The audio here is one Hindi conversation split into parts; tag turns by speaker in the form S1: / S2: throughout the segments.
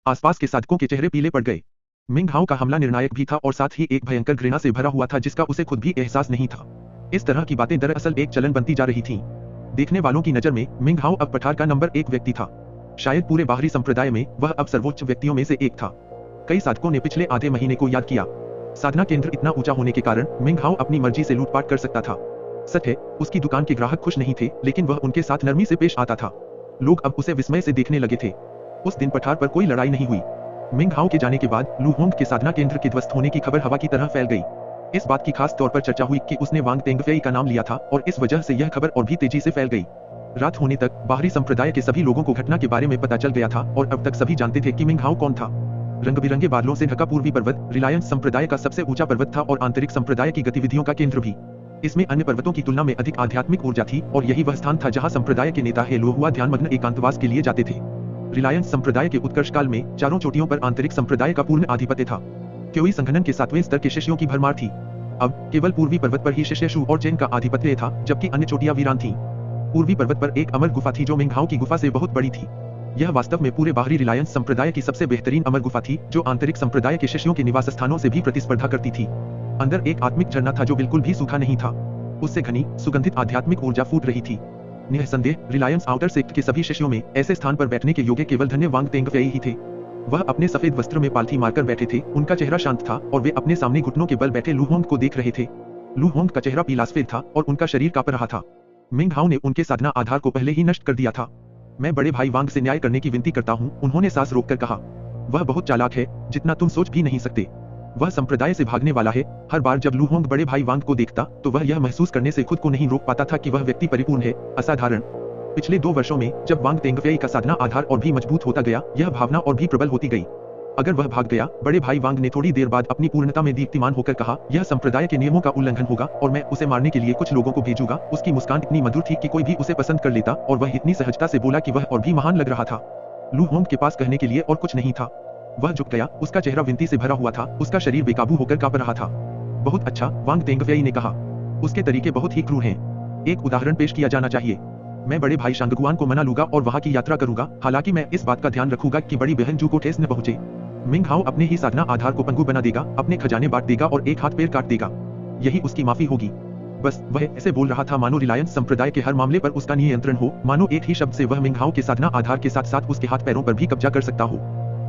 S1: आसपास के साधकों के चेहरे पीले पड़ गए। मिंग हाओ का हमला निर्णायक भी था और साथ ही एक भयंकर घृणा से भरा हुआ था जिसका उसे खुद भी एहसास नहीं था। इस तरह की बातें दरअसल एक चलन बनती जा रही थीं। देखने वालों की नजर में मिंग हाओ अब पठार का नंबर 1 व्यक्ति था। शायद पूरे बाहरी संप्रदाय में वह अब सर्वोच्च व्यक्तियों में से एक था। कई साधकों ने पिछले आधे महीने को याद किया। साधना केंद्र इतना ऊंचा होने के कारण मिंग हाओ अपनी मर्जी से लूटपाट कर सकता था। सच है, उसकी दुकान के ग्राहक खुश नहीं थे, लेकिन वह उनके साथ नरमी से पेश आता था। लोग अब उसे विस्मय से देखने लगे थे। उस दिन पठार पर कोई लड़ाई नहीं हुई। मिंग हाओ के जाने के बाद लू होंग के साधना केंद्र के ध्वस्त होने की खबर हवा की तरह फैल गई। इस बात की खास तौर पर चर्चा हुई कि उसने वांग तेंगफेई का नाम लिया था और इस वजह से यह खबर और भी तेजी से फैल गई। रात होने तक बाहरी संप्रदाय के सभी लोगों को घटना के बारे में पता चल गया था और अब तक सभी जानते थे कि मिंग हाओ कौन था। रंग बिरंगे बादलों से ढका पूर्वी पर्वत रिलायंस संप्रदाय का सबसे ऊंचा पर्वत था और आंतरिक संप्रदाय की गतिविधियों का केंद्र भी। इसमें अन्य पर्वतों की तुलना में अधिक आध्यात्मिक ऊर्जा थी और यही वह स्थान था जहां संप्रदाय के नेता हेलुहुआ ध्यानमग्न एकांतवास के लिए जाते थे। रिलायंस संप्रदाय के उत्कर्ष काल में चारों चोटियों पर आंतरिक संप्रदाय का पूर्ण आधिपत्य था। क्योई संघनन के 7वें स्तर के शिष्यों की भरमार थी। अब केवल पूर्वी पर्वत पर ही शिष्य शू और चेन का आधिपत्य था, जबकि अन्य चोटियां वीरान थीं। पूर्वी पर्वत पर एक अमर गुफा थी जो मिंग हाओ की गुफा से बहुत बड़ी थी। यह वास्तव में पूरे बाहरी रिलायंस संप्रदाय की सबसे बेहतरीन अमर गुफा थी, जो आंतरिक संप्रदाय के शिष्यों के निवास स्थानों से भी प्रतिस्पर्धा करती थी। अंदर एक आत्मिक झरना था जो बिल्कुल भी सूखा नहीं था। उससे घनी सुगंधित आध्यात्मिक ऊर्जा फूट रही थी। निःसंदेह रिलायंस आउटर सेक्ट के सभी शिष्यों में ऐसे स्थान पर बैठने के योग्य केवल धन्य वांग तेंगफेई ही थे। वह अपने सफेद वस्त्र में पालथी मारकर बैठे थे। उनका चेहरा शांत था और वे अपने सामने घुटनों के बल बैठे लू होंग को देख रहे थे। लू होंग का चेहरा पीला सफेद था और उनका शरीर कांप रहा था। मिंग हाओ ने उनके साधना आधार को पहले ही नष्ट कर दिया था। मैं बड़े भाई वांग से न्याय करने की विनती करता हूँ, उन्होंने सांस रोककर कहा। वह बहुत चालाक है, जितना तुम सोच भी नहीं सकते। वह संप्रदाय से भागने वाला है। हर बार जब लू होंग बड़े भाई वांग को देखता तो वह यह महसूस करने से खुद को नहीं रोक पाता था कि वह व्यक्ति परिपूर्ण है, असाधारण। पिछले 2 वर्षों में जब वांग तेंगफेई का साधना आधार और भी मजबूत होता गया, यह भावना और भी प्रबल होती गई। अगर वह भाग गया, बड़े भाई वांग ने थोड़ी देर बाद अपनी पूर्णता में दीप्तिमान होकर कहा, यह संप्रदाय के नियमों का उल्लंघन होगा और मैं उसे मारने के लिए कुछ लोगों को भेजूंगा। उसकी मुस्कान इतनी मधुर थी कि कोई भी उसे पसंद कर लेता और वह इतनी सहजता से बोला कि वह और भी महान लग रहा था। लू होंग के पास कहने के लिए और कुछ नहीं था। वह झुक गया, उसका चेहरा विनती से भरा हुआ था, उसका शरीर बेकाबू होकर कांप रहा था। बहुत अच्छा, वांग तेंगफेई ने कहा। उसके तरीके बहुत ही क्रूर हैं। एक उदाहरण पेश किया जाना चाहिए। मैं बड़े भाई शांगगुआन को मना लूंगा और वहां की यात्रा करूंगा, हालांकि मैं इस बात का ध्यान रखूंगा कि बड़ी बहन जू को ठेस न पहुंचे। मिंग हाओ अपने ही साधना आधार को पंगु बना देगा, अपने खजाने बांट देगा और एक हाथ पैर काट देगा। यही उसकी माफी होगी। बस वह ऐसे बोल रहा था मानो रिलायंस संप्रदाय के हर मामले पर उसका नियंत्रण हो, मानो एक ही शब्द से वह मिंग हाओ के साधना आधार के साथ साथ उसके हाथ पैरों पर भी कब्जा कर सकता हो।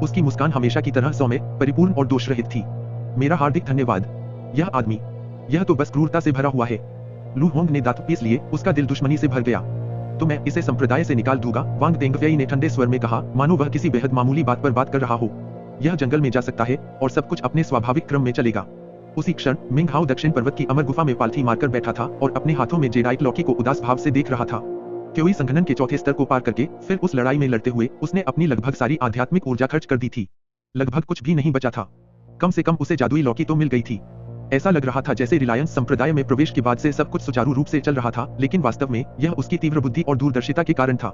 S1: उसकी मुस्कान हमेशा की तरह सौम्य, परिपूर्ण और दोषरहित थी। मेरा हार्दिक धन्यवाद। यह आदमी, यह तो बस क्रूरता से भरा हुआ है। लू होंग ने दांत पीस लिए, उसका दिल दुश्मनी से भर गया। तो मैं इसे संप्रदाय से निकाल दूंगा, वांग तेंगफेई ने ठंडे स्वर में कहा, मानो वह किसी बेहद मामूली बात पर बात कर रहा हो। यह जंगल में जा सकता है और सब कुछ अपने स्वाभाविक क्रम में चलेगा। उसी क्षण मिंग हाओ दक्षिण पर्वत की अमर गुफा में पालथी मारकर बैठा था और अपने हाथों में जेडाइट लॉकी को उदास भाव से देख रहा था। क्योई संघनन के चौथे स्तर को पार करके फिर उस लड़ाई में लड़ते हुए उसने अपनी लगभग सारी आध्यात्मिक ऊर्जा खर्च कर दी थी। लगभग कुछ भी नहीं बचा था। कम से कम उसे जादुई लॉकी तो मिल गई थी। ऐसा लग रहा था जैसे रिलायंस संप्रदाय में प्रवेश के बाद से सब कुछ सुचारू रूप से चल रहा था, लेकिन वास्तव में यह उसकी तीव्र बुद्धि और दूरदर्शिता के कारण था।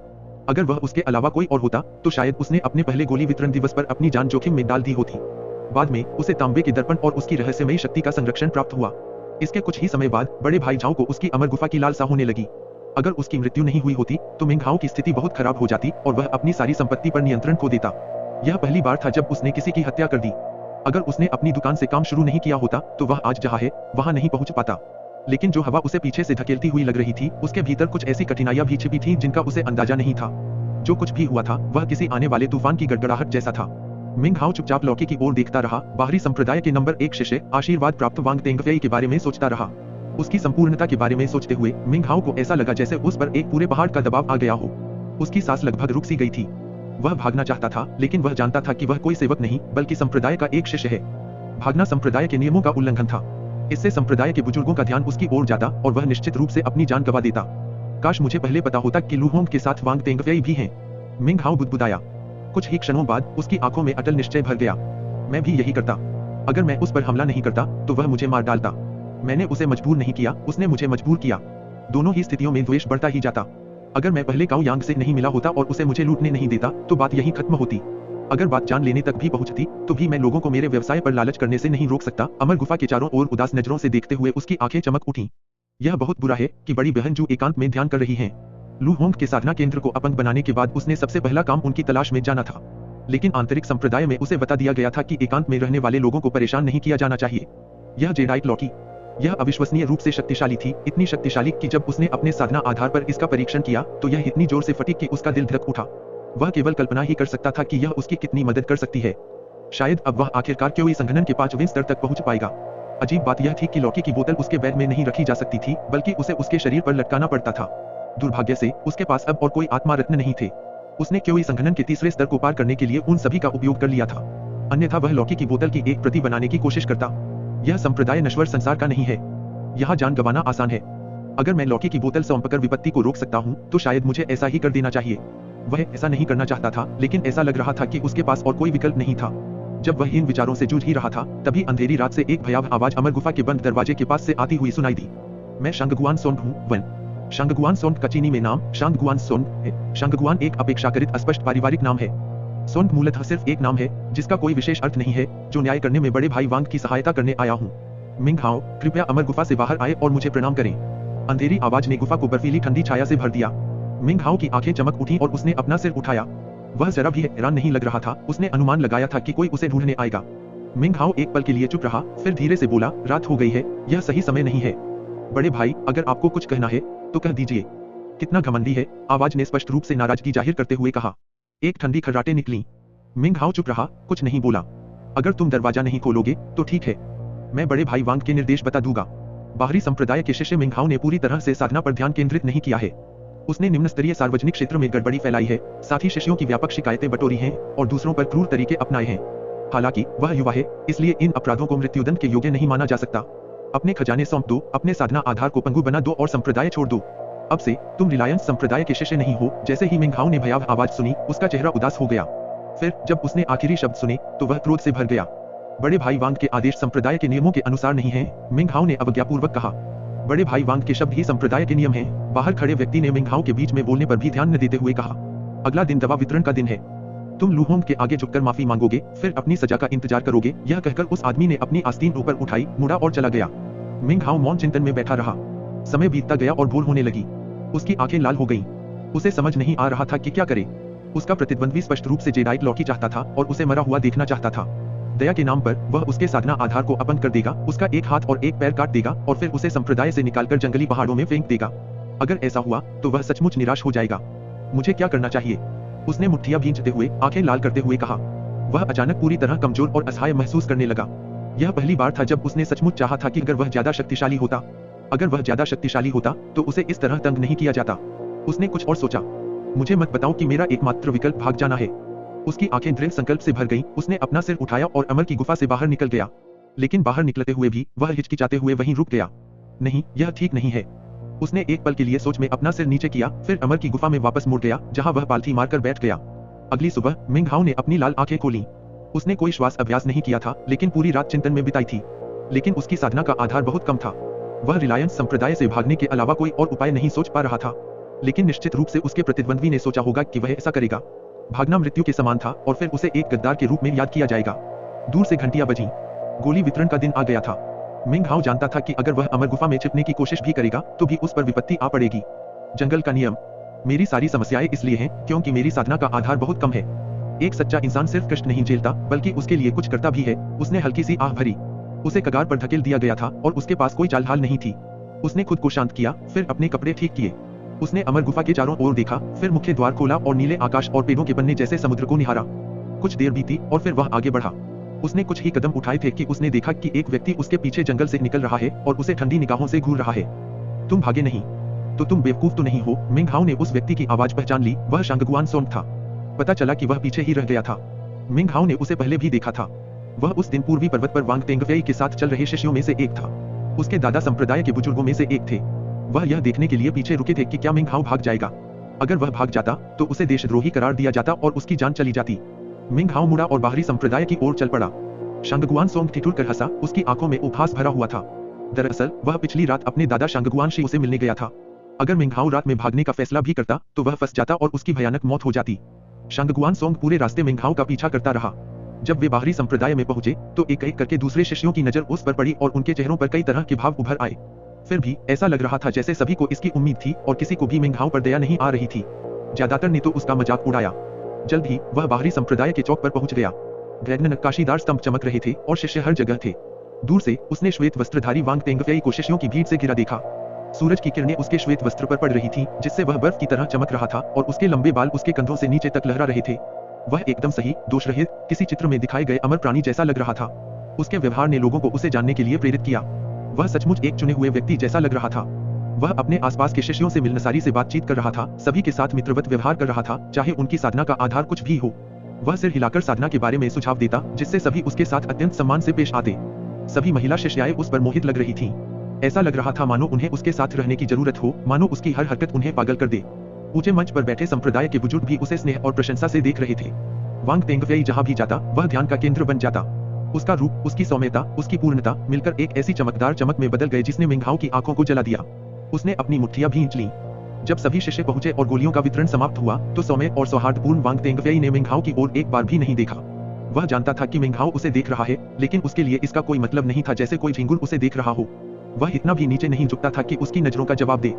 S1: अगर वह उसके अलावा कोई और होता तो शायद उसने अपने पहले गोली वितरण दिवस पर अपनी जान जोखिम में डाल दी होती। बाद में उसे तांबे के दर्पण और उसकी रहस्यमयी शक्ति का संरक्षण प्राप्त हुआ। इसके कुछ ही समय बाद बड़े भाई झाओ को उसकी अमर गुफा की लालसा होने लगी। अगर उसकी मृत्यु नहीं हुई होती तो मिंग हाओ की स्थिति बहुत खराब हो जाती और वह अपनी सारी संपत्ति पर नियंत्रण खो देता। यह पहली बार था जब उसने किसी की हत्या कर दी। अगर उसने अपनी दुकान से काम शुरू नहीं किया होता तो वह आज जहाँ है वहाँ नहीं पहुँच पाता। लेकिन जो हवा उसे पीछे से धकेलती हुई लग रही थी, उसके भीतर कुछ ऐसी कठिनाइयां भी छिपी थीं जिनका उसे अंदाजा नहीं था। जो कुछ भी हुआ था वह किसी आने वाले तूफान की गड़गड़ाहट जैसा था। मिंग हाओ चुपचाप लॉकी की ओर देखता रहा। बाहरी संप्रदाय के नंबर 1 शिष्य आशीर्वाद प्राप्त वांग तेंगफेई के बारे में सोचता रहा। उसकी संपूर्णता के बारे में सोचते हुए मिंग हाओ को ऐसा लगा जैसे उस पर एक पूरे पहाड़ का दबाव आ गया हो। उसकी सांस लगभग रुक सी गई थी। वह भागना चाहता था, लेकिन वह जानता था कि वह कोई सेवक नहीं बल्कि संप्रदाय का एक शिष्य है। भागना संप्रदाय के नियमों का उल्लंघन था। इससे संप्रदाय के बुजुर्गों का ध्यान उसकी ओर जाता और वह निश्चित रूप से अपनी जान गंवा देता। काश मुझे पहले पता होता कि लू होंग के साथ वांग तेंगफेई भी हैं। मिंग हाओ बुदबुदाया। कुछ ही क्षणों बाद उसकी आंखों में अटल निश्चय भर गया। मैं भी यही करता। अगर मैं उस पर हमला नहीं करता तो वह मुझे मार डालता। मैंने उसे मजबूर नहीं किया, उसने मुझे मजबूर किया। दोनों ही स्थितियों में द्वेष बढ़ता ही जाता। अगर मैं पहले काओ यांग से नहीं मिला होता और उसे मुझे लूटने नहीं देता तो बात यही खत्म होती। अगर बात जान लेने तक भी पहुंचती तो भी मैं लोगों को मेरे व्यवसाय पर लालच करने से नहीं रोक सकता। अमर गुफा के चारों ओर उदास नजरों से देखते हुए उसकी आंखें चमक उठीं। यह बहुत बुरा है कि बड़ी बहन जू एकांत में ध्यान कर रही हैं। लू होंग के साधना केंद्र को अपंग बनाने के बाद उसने सबसे पहला काम उनकी तलाश में जाना था। लेकिन आंतरिक संप्रदाय में उसे बता दिया गया था कि एकांत में रहने वाले लोगों को परेशान नहीं किया जाना चाहिए। यह जेडाइट लॉकी, यह अविश्वसनीय रूप से शक्तिशाली थी, इतनी शक्तिशाली कि जब उसने अपने साधना आधार पर इसका परीक्षण किया तो यह इतनी जोर से फटी कि उसका दिल धड़क उठा। वह केवल कल्पना ही कर सकता था कि यह उसकी कितनी मदद कर सकती है। शायद अब वह आखिरकार क्यों संगठन के 5वें स्तर तक पहुंच पाएगा। अजीब बात यह थी कि लॉकी की बोतल उसके बैग में नहीं रखी जा सकती थी, बल्कि उसे उसके शरीर पर लटकाना पड़ता था। दुर्भाग्य से उसके पास अब और कोई आत्मा रत्न नहीं थे। उसने क्यों संगठन के तीसरे स्तर को पार करने के लिए उन सभी का उपयोग कर लिया था, अन्यथा वह लॉकी की बोतल की एक प्रति बनाने की कोशिश करता। यह संप्रदाय नश्वर संसार का नहीं है, यहाँ जान गंवाना आसान है। अगर मैं लॉकी की बोतल सौंपकर विपत्ति को रोक सकता हूँ तो शायद मुझे ऐसा ही कर देना चाहिए। वह ऐसा नहीं करना चाहता था, लेकिन ऐसा लग रहा था कि उसके पास और कोई विकल्प नहीं था। जब वह इन विचारों से जूझ ही रहा था, तभी अंधेरी रात से एक भयावह आवाज अमर गुफा के बंद दरवाजे के पास से आती हुई सुनाई दी। मैं शांगगुआन सोंग हूँ। वन शांगगुआन सोंग का चीनी में नाम शांगगुआन सोंग है। शांगगुआन एक अपेक्षाकृत अस्पष्ट पारिवारिक नाम है। सोंग मूलतः सिर्फ एक नाम है जिसका कोई विशेष अर्थ नहीं है, जो न्याय करने में बड़े भाई वांग की सहायता करने आया हूँ। मिंग हाओ, कृपया अमर गुफा से बाहर आए और मुझे प्रणाम करें। अंधेरी आवाज ने गुफा को बर्फीली ठंडी छाया से भर दिया। मिंग हाओ की आंखें चमक उठी और उसने अपना सिर उठाया। वह जरा भी हैरान नहीं लग रहा था, उसने अनुमान लगाया था कि कोई उसे ढूंढने आएगा। मिंग हाओ एक पल के लिए चुप रहा, फिर धीरे से बोला, रात हो गई है, यह सही समय नहीं है। बड़े भाई, अगर आपको कुछ कहना है तो कह दीजिए। कितना घमंडी है, आवाज ने स्पष्ट रूप से नाराजगी जाहिर करते हुए कहा। एक ठंडी खर्राटे निकली। मिंग हाओ चुप रहा, कुछ नहीं बोला। अगर तुम दरवाजा नहीं खोलोगे तो ठीक है, मैं बड़े भाई वांग के निर्देश बता दूंगा। बाहरी संप्रदाय के शिष्य मिंग हाओ ने पूरी तरह से साधना पर ध्यान केंद्रित नहीं किया है। उसने निम्न स्तरीय सार्वजनिक क्षेत्र में गड़बड़ी फैलाई है, साथ ही शिष्यों की व्यापक शिकायतें बटोरी हैं और दूसरों पर क्रूर तरीके अपनाए हैं। हालांकि वह युवा है, इसलिए इन अपराधों को मृत्युदंड के योग्य नहीं माना जा सकता। अपने खजाने सौंप दो, अपने साधना आधार को पंगु बना दो और संप्रदाय छोड़ दो। अब से तुम रिलायंस संप्रदाय के शिष्य नहीं हो। जैसे ही मिंग हाओ ने भयावह आवाज सुनी, उसका चेहरा उदास हो गया। फिर जब उसने आखिरी शब्द सुने तो वह क्रोध से भर गया। बड़े भाई वांग के आदेश संप्रदाय के नियमों के अनुसार नहीं है, मिंग हाओ ने अवज्ञापूर्वक कहा। बड़े भाई वांग के शब्द ही संप्रदाय के नियम हैं। बाहर खड़े व्यक्ति ने मिंग हाओ के बीच में बोलने पर भी ध्यान न देते हुए कहा। अगला दिन दवा वितरण का दिन है। तुम लू होंग के आगे झुककर माफी मांगोगे, फिर अपनी सजा का इंतजार करोगे। यह कहकर उस आदमी ने अपनी आस्तीन ऊपर उठाई, मुड़ा और चला गया। मिंग हाओ मौन चिंतन में बैठा रहा। समय बीतता गया और भोर होने लगी। उसकी आंखें लाल हो गईं। उसे समझ नहीं आ रहा था कि क्या करे। उसका प्रतिद्वंद्वी स्पष्ट रूप से जेडाइट लॉकी चाहता था और उसे मरा हुआ देखना चाहता था। दया के नाम पर वह उसके साधना आधार को अपंग कर देगा, उसका एक हाथ और एक पैर काट देगा और फिर उसे संप्रदाय से निकालकर जंगली पहाड़ों में फेंक देगा। अगर ऐसा हुआ तो वह सचमुच निराश हो जाएगा। मुझे क्या करना चाहिए? उसने मुट्ठियां भींचते हुए, आंखें लाल करते हुए कहा। वह अचानक पूरी तरह कमजोर और असहाय महसूस करने लगा। यह पहली बार था जब उसने सचमुच चाहा था कि अगर वह ज्यादा शक्तिशाली होता, अगर वह ज्यादा शक्तिशाली होता तो उसे इस तरह तंग नहीं किया जाता। उसने कुछ और सोचा। मुझे मत बताओ कि मेरा एकमात्र विकल्प भाग जाना है। उसकी आंखें दृढ़ संकल्प से भर गईं। उसने अपना सिर उठाया और अमर की गुफा से बाहर निकल गया। लेकिन बाहर निकलते हुए भी वह हिचकिचाते हुए वहीं रुक गया। नहीं, यह ठीक नहीं है। उसने एक पल के लिए सोच में अपना सिर नीचे किया, फिर अमर की गुफा में वापस मुड़ गया, जहां वह पालथी मारकर बैठ गया। अगली सुबह मिंग हाओ ने अपनी लाल आंखें खोली। उसने कोई श्वास अभ्यास नहीं किया था, लेकिन पूरी रात चिंतन में बिताई थी। लेकिन उसकी साधना का आधार बहुत कम था। वह रिलायंस संप्रदाय से भागने के अलावा कोई और उपाय नहीं सोच पा रहा था। लेकिन निश्चित रूप से उसके प्रतिद्वंद्वी ने सोचा होगा कि वह ऐसा करेगा। भागना मृत्यु के समान था और फिर उसे एक गद्दार के रूप में याद किया जाएगा। दूर से घंटियां बजीं। गोली वितरण का दिन आ गया था। मिंग हाओ जानता था कि अगर वह अमर गुफा में छिपने की कोशिश भी करेगा तो भी उस पर विपत्ति आ पड़ेगी। जंगल का नियम। मेरी सारी समस्याएं इसलिए हैं क्योंकि मेरी साधना का आधार बहुत कम है। एक सच्चा इंसान सिर्फ कष्ट नहीं झेलता, बल्कि उसके लिए कुछ करता भी है। उसने हल्की सी आह भरी। उसे कगार पर धकेल दिया गया था और उसके पास कोई चाल ढाल नहीं थी। उसने खुद को शांत किया, फिर अपने कपड़े ठीक किए। उसने अमर गुफा के चारों ओर देखा, फिर मुख्य द्वार खोला और नीले आकाश और पेड़ों के बनने जैसे समुद्र को निहारा। कुछ देर बीती और फिर वह आगे बढ़ा। उसने कुछ ही कदम उठाए थे कि उसने देखा कि एक व्यक्ति उसके पीछे जंगल से निकल रहा है और उसे ठंडी निगाहों से घूर रहा है। तुम भागे नहीं तो तुम बेवकूफ तो नहीं हो? मिंग हाओ ने उस व्यक्ति की आवाज पहचान ली। वह शांगगुआन सोंग था। पता चला कि वह पीछे ही रह गया था। मिंग हाओ ने उसे पहले भी देखा था। वह उस दिन पूर्वी पर्वत पर वांग तेंगफेई के साथ चल रहे शिष्यों में से एक था। उसके दादा संप्रदाय के बुजुर्गों में से एक थे। वह यह देखने के लिए पीछे रुके थे कि क्या मिंग हाओ भाग जाएगा। अगर वह भाग जाता तो उसे देशद्रोही करार दिया जाता और उसकी जान चली जाती। मिंग हाओ मुड़ा और बाहरी संप्रदाय की ओर चल पड़ा। शांगगुआन सोंग ठिठुर कर हंसा, उसकी आंखों में उपहास भरा हुआ था। दरअसल वह पिछली रात अपने दादा शांगगुआन शी से मिलने गया था। अगर मिंग हाओ रात में भागने का फैसला भी करता तो वह फंस जाता और उसकी भयानक मौत हो जाती। शांगगुआन सोंग पूरे रास्ते मिंग हाओ का पीछा करता रहा। जब वे बाहरी संप्रदाय में पहुंचे तो एक एक करके दूसरे शिष्यों की नजर उस पर पड़ी और उनके चेहरों पर कई तरह के भाव उभर आए। फिर भी ऐसा लग रहा था जैसे सभी को इसकी उम्मीद थी और किसी को भी मिंग हाओ पर दया नहीं आ रही थी। ज्यादातर ने तो उसका मजाक उड़ाया। जल्द ही वह बाहरी संप्रदाय के चौक पर पहुंच गया। ग्रेग नक्काशीदार स्तंभ चमक रहे थे और शिष्य हर जगह थे। दूर से उसने श्वेत वस्त्रधारी वांग तेंगफेई को शिष्यों की भीड़ से घिरा देखा। सूरज की किरणें उसके श्वेत वस्त्र पर पड़ रही थीं, जिससे वह बर्फ की तरह चमक रहा था और उसके लंबे बाल उसके कंधों से नीचे तक लहरा रहे थे। वह एकदम सही, दोषरहित, किसी चित्र में दिखाए गए अमर प्राणी जैसा लग रहा था। उसके व्यवहार ने लोगों को उसे जानने के लिए प्रेरित किया। वह सचमुच एक चुने हुए व्यक्ति जैसा लग रहा था। वह अपने आसपास के शिष्यों से मिलनसारी से बातचीत कर रहा था, सभी के साथ मित्रवत व्यवहार कर रहा था, चाहे उनकी साधना का आधार कुछ भी हो। वह सिर हिलाकर साधना के बारे में सुझाव देता, जिससे सभी उसके साथ अत्यंत सम्मान से पेश आते। सभी महिला शिष्याएं उस पर मोहित लग रही थीं। ऐसा लग रहा था मानो उन्हें उसके साथ रहने की जरूरत हो, मानो उसकी हर हरकत उन्हें पागल कर दे। ऊंचे मंच पर बैठे संप्रदाय के बुजुर्ग भी उसे स्नेह और प्रशंसा से देख रहे थे। वांग तेंगफेई जहां भी जाता वह ध्यान का केंद्र बन जाता। उसका रूप, उसकी सौम्यता, उसकी पूर्णता मिलकर एक ऐसी चमकदार चमक में बदल गए जिसने मिंगहाओ की आंखों को जला दिया। उसने अपनी मुट्ठियां भींच लीं। जब सभी शिष्य पहुंचे और गोलियों का वितरण समाप्त हुआ तो सौम्य और सौहार्दपूर्ण वांग तेंगफेई ने मिंगहाओ की ओर एक बार भी नहीं देखा। वह जानता था कि मिंगहाओ उसे देख रहा है, लेकिन उसके लिए इसका कोई मतलब नहीं था, जैसे कोई झिंगुर उसे देख रहा हो। वह इतना भी नीचे नहीं झुकता था कि उसकी नजरों का जवाब दे।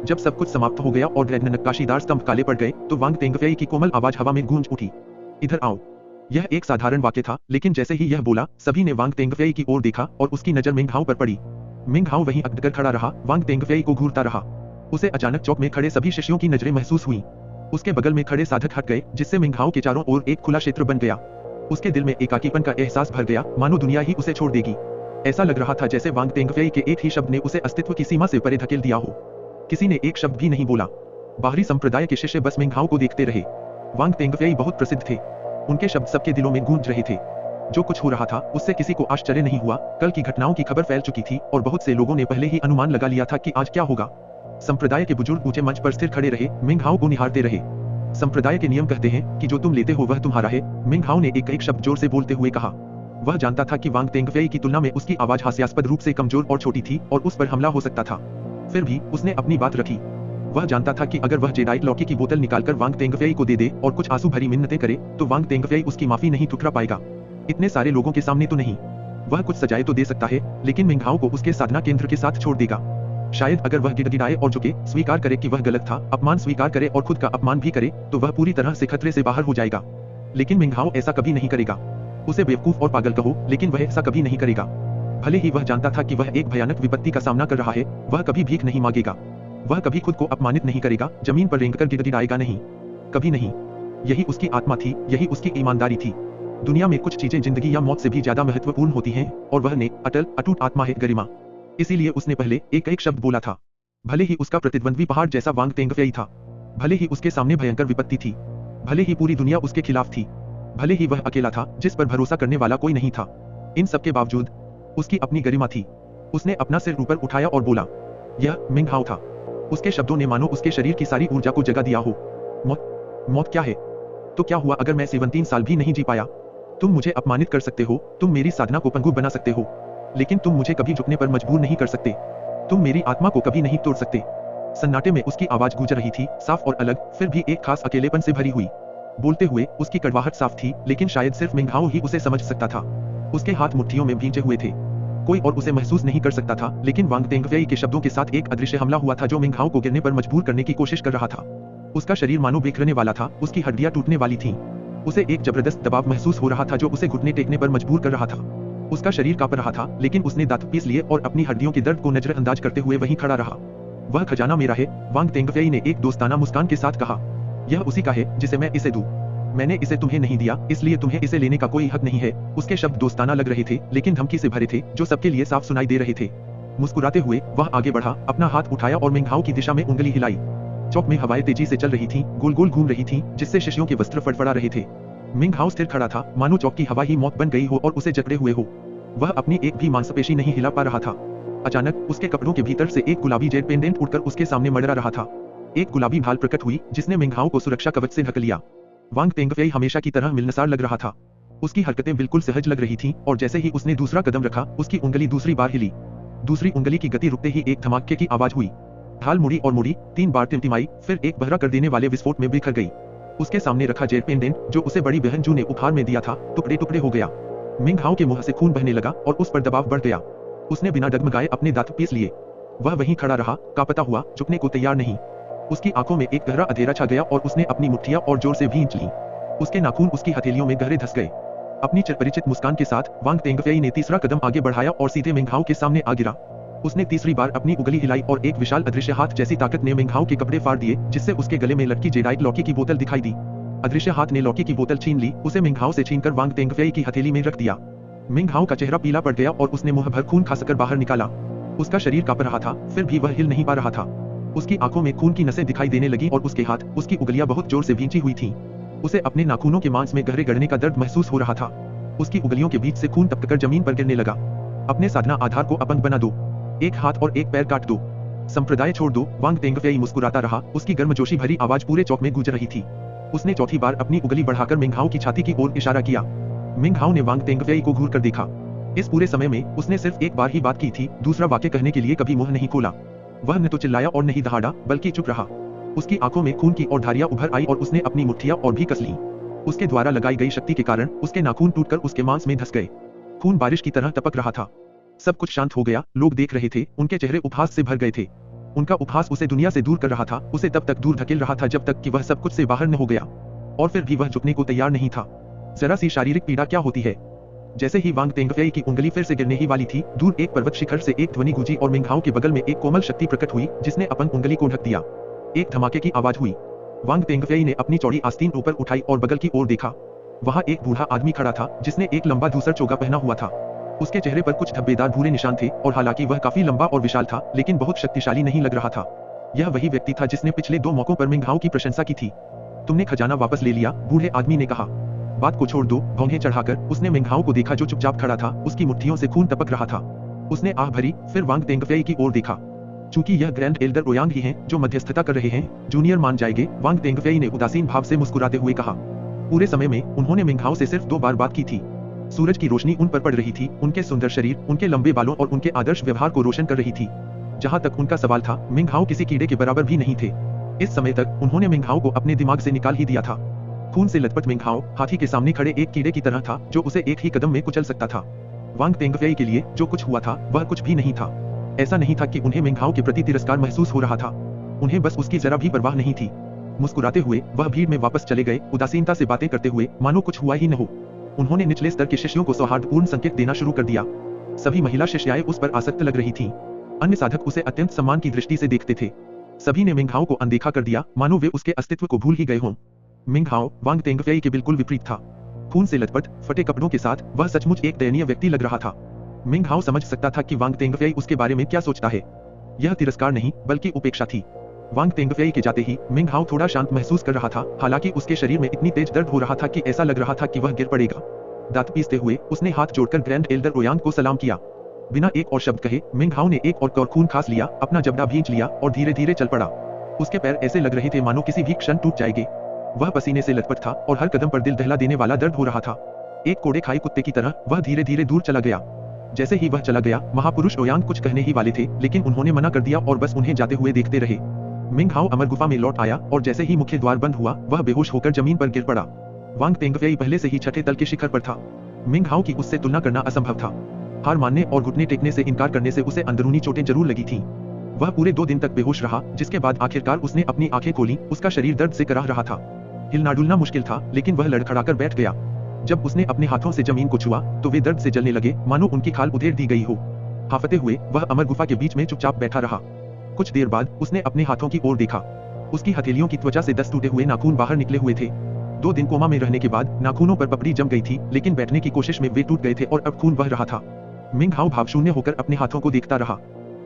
S1: जब सब कुछ समाप्त हो गया और ग्रेग नक्काशीदार स्तंभ काले पड़ गए तो वांग तेंगफेई की कोमल आवाज हवा में गूंज उठी, इधर आओ। यह एक साधारण वाक्य था, लेकिन जैसे ही यह बोला सभी ने वांग तेंगफेई की ओर देखा और उसकी नजर मिंगहाओ पर पड़ी। मिंगहाओ वहीं अकड़कर खड़ा रहा, वांग तेंगफेई को घूरता रहा। उसे अचानक चौक में खड़े सभी शिष्यों की नजरें महसूस हुई। उसके बगल में खड़े साधक हट गए, जिससे मिंगहाओ के चारों ओर एक खुला क्षेत्र बन गया। उसके दिल में एकाकीपन का एहसास भर गया, मानो दुनिया ही उसे छोड़ देगी। ऐसा लग रहा था जैसे वांग तेंगफेई के एक ही शब्द ने उसे अस्तित्व की सीमा से परे धकेल दिया हो। किसी ने एक शब्द भी नहीं बोला। बाहरी संप्रदाय के शिष्य बस मिंगहाओ को देखते रहे। वांग तेंगफेई बहुत प्रसिद्ध थे। उनके शब्द सबके दिलों में गूंज रहे थे। जो कुछ हो रहा था उससे किसी को आश्चर्य नहीं हुआ। कल की घटनाओं की खबर फैल चुकी थी और बहुत से लोगों ने पहले ही अनुमान लगा लिया था कि आज क्या होगा। संप्रदाय के बुजुर्ग ऊंचे मंच पर स्थिर खड़े रहे, मिंगहाओ को निहारते रहे। संप्रदाय के नियम कहते हैं कि जो तुम लेते हो वह तुम्हारा है, मिंगहाओ ने एक शब्द जोर से बोलते हुए कहा। वह जानता था कि वांग तेंगफेई की तुलना में उसकी आवाज हास्यास्पद रूप से कमजोर और छोटी थी और उस पर हमला हो सकता था। फिर भी उसने अपनी बात रखी। वह जानता था कि अगर वह जेडाइट लौकी की बोतल निकालकर वांग तेंगफेई को दे दे और कुछ आंसू भरी मिन्नतें करे तो वांग तेंगफेई उसकी माफी नहीं ठुकरा पाएगा। इतने सारे लोगों के सामने तो नहीं। वह कुछ सजाए तो दे सकता है, लेकिन मिंगहाओ को उसके साधना केंद्र के साथ छोड़ देगा। शायद अगर वह गिड़गिड़ाए और झुके, स्वीकार करे कि वह गलत था, अपमान स्वीकार करे और खुद का अपमान भी करे, तो वह पूरी तरह से खतरे से बाहर हो जाएगा। लेकिन मिंगहाओ ऐसा कभी नहीं करेगा। उसे बेवकूफ और पागल कहो, लेकिन वह ऐसा कभी नहीं करेगा। भले ही वह जानता था कि वह एक भयानक विपत्ति का सामना कर रहा है, वह कभी भीख नहीं मांगेगा। वह कभी खुद को अपमानित नहीं करेगा, जमीन पर रेंगकर गिड़गिड़ाएगा नहीं, कभी नहीं। यही उसकी आत्मा थी, यही उसकी ईमानदारी थी। दुनिया में कुछ चीजें जिंदगी या मौत से भी ज्यादा महत्वपूर्ण होती हैं, और वह ने अटल अटूट आत्मा है गरिमा। इसीलिए उसने पहले एक शब्द बोला था। भले ही उसका प्रतिद्वंद्वी पहाड़ जैसा वांग तेंगफेई था, भले ही उसके सामने भयंकर विपत्ति थी, भले ही पूरी दुनिया उसके खिलाफ थी, भले ही वह अकेला था जिस पर भरोसा करने वाला कोई नहीं था, इन सब के बावजूद उसकी अपनी गरिमा थी। उसने अपना सिर ऊपर उठाया और बोला। यह मिंगहाओ था। उसके शब्दों ने मानो उसके शरीर की सारी ऊर्जा को जगा दिया हो। मौत क्या है? तो क्या हुआ अगर मैं 17 साल भी नहीं जी पाया? तुम मुझे अपमानित कर सकते हो, तुम मेरी साधना को पंगु बना सकते हो, लेकिन तुम मुझे कभी झुकने पर मजबूर नहीं कर सकते। तुम मेरी आत्मा को कभी नहीं तोड़ सकते। सन्नाटे में उसकी आवाज गूंज रही थी, साफ और अलग, फिर भी एक खास अकेलेपन से भरी हुई। बोलते हुए उसकी कड़वाहट साफ थी, लेकिन शायद सिर्फ मिंगहाओ ही उसे समझ सकता था। उसके हाथ मुट्ठियों में भींचे हुए थे। कोई और उसे महसूस नहीं कर सकता था, लेकिन वांग तेंगफेई के शब्दों के साथ एक अदृश्य हमला हुआ था जो मिंगहाओ को गिरने पर मजबूर करने की कोशिश कर रहा था। उसका शरीर मानो बिखरने वाला था, उसकी हड्डियां टूटने वाली थीं। उसे एक जबरदस्त दबाव महसूस हो रहा था जो उसे घुटने टेकने पर मजबूर कर रहा था। उसका शरीर कांप रहा था, लेकिन उसने दांत पीस लिए और अपनी हड्डियों के दर्द को नजरअंदाज करते हुए वहीं खड़ा रहा। वह खजाना मेरा है, वांग तेंगफेई ने एक दोस्ताना मुस्कान के साथ कहा। यह उसी का है जिसे मैं इसे दूं। मैंने इसे तुम्हें नहीं दिया, इसलिए तुम्हें इसे लेने का कोई हक नहीं है। उसके शब्द दोस्ताना लग रहे थे, लेकिन धमकी से भरे थे, जो सबके लिए साफ सुनाई दे रहे थे। मुस्कुराते हुए वह आगे बढ़ा, अपना हाथ उठाया और मिंगहाओ की दिशा में उंगली हिलाई। चौक में हवाएं तेजी से चल रही थीं, गोल गोल घूम रही थीं, जिससे शिष्यों के वस्त्र फड़फड़ा रहे थे। मिंगहाओ स्थिर खड़ा था, मानो चौक की हवा ही मौत बन गई हो और उसे जकड़े हुए हो। वह अपनी एक भी मांसपेशी नहीं हिला पा रहा था। अचानक उसके कपड़ों के भीतर से एक गुलाबी जेट पेंडेंट उड़कर उसके सामने मंडरा रहा था। एक गुलाबी ढाल प्रकट हुई, जिसने मिंगहाओ को सुरक्षा कवच से ढक लिया। वांग तेंगफेई हमेशा की तरह मिलनसार लग रहा था। उसकी हरकतें बिल्कुल सहज लग रही थीं, और जैसे ही उसने दूसरा कदम रखा, उसकी उंगली दूसरी बार हिली। दूसरी उंगली की गति रुकते ही एक धमाके की आवाज हुई। ढाल मुड़ी और मुड़ी, 3 बार टिमटिमाई, फिर एक बहरा कर देने वाले विस्फोट में बिखर गई। उसके सामने रखा जेट पेंडेंट, जो उसे बड़ी बहन जू ने उपहार में दिया था, टुकड़े टुकड़े हो गया। मिंगहाओ के मुंह से खून बहने लगा और उस पर दबाव बढ़ गया। उसने बिना डगमगाए अपने दांत पीस लिए। वह वहीं खड़ा रहा, कांपता हुआ, झुकने को तैयार नहीं। उसकी आंखों में एक गहरा अंधेरा छा गया और उसने अपनी मुट्ठियां और जोर से भींच लीं। उसके नाखून उसकी हथेलियों में गहरे धस गए। अपनी चिरपरिचित मुस्कान के साथ वांग तेंगफेई ने तीसरा कदम आगे बढ़ाया और सीधे मिंगहाओ के सामने आ गिरा। उसने तीसरी बार अपनी उंगली हिलाई और एक विशाल अदृश्य हाथ जैसी ताकत ने मिंगहाओ के कपड़े फाड़ दिए, जिससे उसके गले में लटकी जेडाइट लॉकी की बोतल दिखाई दी। अदृश्य हाथ ने लॉकी की बोतल छीन ली, उसे मिंगहाओ से छीनकर वांग तेंगफेई की हथेली में रख दिया। मिंगहाओ का चेहरा पीला पड़ गया और उसने मुंह भर खून खासकर बाहर निकाला। उसका शरीर कांप रहा था, फिर भी वह हिल नहीं पा रहा था। उसकी आंखों में खून की नसें दिखाई देने लगी और उसके हाथ, उसकी उंगलियां बहुत जोर से भींची हुई थीं। उसे अपने नाखूनों के मांस में गहरे गड़ने का दर्द महसूस हो रहा था। उसकी उंगलियों के बीच से खून टपककर जमीन पर गिरने लगा। अपने साधना आधार को अपंग बना दो, एक हाथ और एक पैर काट दो, संप्रदाय छोड़ दो। वांग तेंगफेई मुस्कुराता रहा, उसकी गर्मजोशी भरी आवाज पूरे चौक में गूंज रही थी। उसने चौथी बार अपनी उंगली बढ़ाकर मिंगहाओ की छाती की ओर इशारा किया। मिंगहाओ ने वांग तेंगफेई को घूर कर देखा। इस पूरे समय में उसने सिर्फ एक बार ही बात की थी, दूसरा वाक्य कहने के लिए कभी मुंह नहीं खोला। वह न तो चिल्लाया और नहीं दहाड़ा, बल्कि चुप रहा। उसकी आंखों में खून की और धारियां उभर आई और उसने अपनी मुट्ठियां और भी कस लीं। उसके द्वारा लगाई गई शक्ति के कारण उसके नाखून टूटकर उसके मांस में धस गए। खून बारिश की तरह टपक रहा था। सब कुछ शांत हो गया, लोग देख रहे थे, उनके चेहरे उपहास से भर गए थे। उनका उपहास उसे दुनिया से दूर कर रहा था, उसे तब तक दूर धकेल रहा था जब तक कि वह सब कुछ से बाहर न हो गया। और फिर भी वह झुकने को तैयार नहीं था। जरा सी शारीरिक पीड़ा क्या होती है। जैसे ही वांग तेंगफेई की उंगली फिर से गिरने ही वाली थी, दूर एक पर्वत शिखर से एक ध्वनि गूंजी और मिंगहाओ के बगल में एक कोमल शक्ति प्रकट हुई, जिसने अपंग उंगली को ढक दिया। एक धमाके की आवाज हुई। वांग तेंगफेई ने अपनी चौड़ी आस्तीन ऊपर उठाई और बगल की ओर देखा। वहां एक बूढ़ा आदमी खड़ा था, जिसने एक लंबा धूसर चोगा पहना हुआ था। उसके चेहरे पर कुछ धब्बेदार भूरे निशान थे और हालांकि वह काफी लंबा और विशाल था, लेकिन बहुत शक्तिशाली नहीं लग रहा था। यह वही व्यक्ति था जिसने पिछले 2 मौकों पर मिंगहाओ की प्रशंसा की थी। तुमने खजाना वापस ले लिया, बूढ़े आदमी ने कहा। बात को छोड़ दो, भौंहें चढ़ाकर उसने मिंगहाओ को देखा जो चुपचाप खड़ा था, उसकी मुट्ठियों से खून टपक रहा था। उसने आह भरी, फिर वांग तेंगफेई की ओर देखा। चूंकि यह ग्रैंड एल्डर ओयांग ही हैं जो मध्यस्थता कर रहे हैं, जूनियर मान जाएंगे, वांग तेंगफेई ने उदासीन भाव से मुस्कुराते हुए कहा। पूरे समय में उन्होंने मिंगहाओ से सिर्फ 2 बार बात की थी। सूरज की रोशनी उन पर पड़ रही थी, उनके सुंदर शरीर, उनके लंबे बालों और उनके आदर्श व्यवहार को रोशन कर रही थी। जहां तक उनका सवाल था, मिंगहाओ किसी कीड़े के बराबर भी नहीं थे। इस समय तक उन्होंने मिंगहाओ को अपने दिमाग से निकाल ही दिया था। खून से लथपथ मिंगहाओ हाथी के सामने खड़े एक कीड़े की तरह था, जो उसे एक ही कदम में कुचल सकता था। वांग तेंगफेई के लिए जो कुछ हुआ था, वह कुछ भी नहीं था। ऐसा नहीं था कि उन्हें मिंगहाओ के प्रति तिरस्कार महसूस हो रहा था, उन्हें बस उसकी जरा भी परवाह नहीं थी। मुस्कुराते हुए वह भीड़ में वापस चले गए, उदासीनता से बातें करते हुए, मानो कुछ हुआ ही न हो। उन्होंने निचले स्तर के शिष्यों को सौहार्दपूर्ण संकेत देना शुरू कर दिया। सभी महिला शिष्याएं उस पर आसक्त लग रही थीं। अन्य साधक उसे अत्यंत सम्मान की दृष्टि से देखते थे। सभी ने मिंगहाओ को अनदेखा कर दिया, मानो वे उसके अस्तित्व को भूल ही गए हों। मिंगहाओ वांग तेंगफेई के बिल्कुल विपरीत था। खून से लथपथ, फटे कपड़ों के साथ वह सचमुच एक दयनीय व्यक्ति लग रहा था। मिंगहाओ समझ सकता था कि वांग तेंगफेई उसके बारे में क्या सोचता है। यह तिरस्कार नहीं, बल्कि उपेक्षा थी। वांग तेंगफेई के जाते ही मिंगहाओ थोड़ा शांत महसूस कर रहा था, हालांकि उसके शरीर में इतनी तेज दर्द हो रहा था कि ऐसा लग रहा था कि वह गिर पड़ेगा। दांत पीसते हुए उसने हाथ जोड़कर ग्रैंड एल्डर ओयांग को सलाम किया। बिना एक और शब्द कहे मिंगहाओ ने एक और खून खास लिया, अपना जबड़ा भींच लिया और धीरे धीरे चल पड़ा। उसके पैर ऐसे लग रहे थे मानो किसी भी क्षण टूट जाएंगे। वह पसीने से लथपथ था और हर कदम पर दिल दहला देने वाला दर्द हो रहा था। एक कोड़े खाए कुत्ते की तरह वह धीरे धीरे दूर चला गया। जैसे ही वह चला गया, महापुरुष ओयांग कुछ कहने ही वाले थे, लेकिन उन्होंने मना कर दिया और बस उन्हें जाते हुए देखते रहे। मिंगहाओ अमर गुफा में लौट आया और जैसे ही मुख्य द्वार बंद हुआ, वह बेहोश होकर जमीन पर गिर पड़ा। वांग तेंगफेई पहले से ही छठे तल के शिखर पर था। मिंगहाओ की उससे तुलना करना असंभव था। हार मानने और घुटने टेकने से इनकार करने से उसे अंदरूनी चोटें जरूर लगी थीं। वह पूरे 2 दिन तक बेहोश रहा, जिसके बाद आखिरकार उसने अपनी आंखें खोली। उसका शरीर दर्द से कराह रहा था। हिलना डुलना मुश्किल था, लेकिन वह लड़खड़ाकर बैठ गया। जब उसने अपने हाथों से जमीन को छुआ, तो वे दर्द से जलने लगे, मानो उनकी खाल उधेड़ दी गई हो। हाफते हुए वह अमर गुफा के बीच में चुपचाप बैठा रहा। कुछ देर बाद उसने अपने हाथों की ओर देखा। उसकी हथेलियों की त्वचा से 10 टूटे हुए नाखून बाहर निकले हुए थे। 2 दिन कोमा में रहने के बाद नाखूनों पर पपड़ी जम गई थी, लेकिन बैठने की कोशिश में वे टूट गए थे और अब खून बह रहा था। मिंगहाओ भावशून्य होकर अपने हाथों को देखता रहा।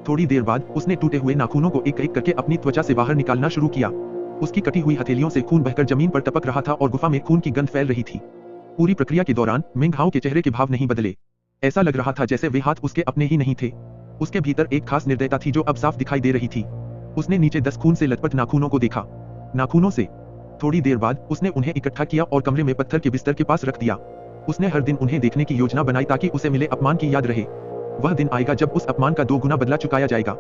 S1: थोड़ी देर बाद उसने टूटे हुए नाखूनों को एक एक करके अपनी त्वचा से बाहर निकालना शुरू किया। उसकी कटी हुई हथेलियों से खून बहकर जमीन पर टपक रहा था और गुफा में खून की गंध फैल रही थी। पूरी प्रक्रिया के दौरान मिंगहाओ के चेहरे के भाव नहीं बदले। ऐसा लग रहा था जैसे वे हाथ उसके अपने ही नहीं थे। उसके भीतर एक खास निर्दयता थी जो अब साफ दिखाई दे रही थी। उसने नीचे 10 खून से लथपथ नाखूनों को देखा। नाखूनों से थोड़ी देर बाद उसने उन्हें इकट्ठा किया और कमरे में पत्थर के बिस्तर के पास रख दिया। उसने हर दिन उन्हें देखने की योजना बनाई ताकि उसे मिले अपमान की याद रहे। वह दिन आएगा जब उस अपमान का 2 गुना बदला चुकाया जाएगा।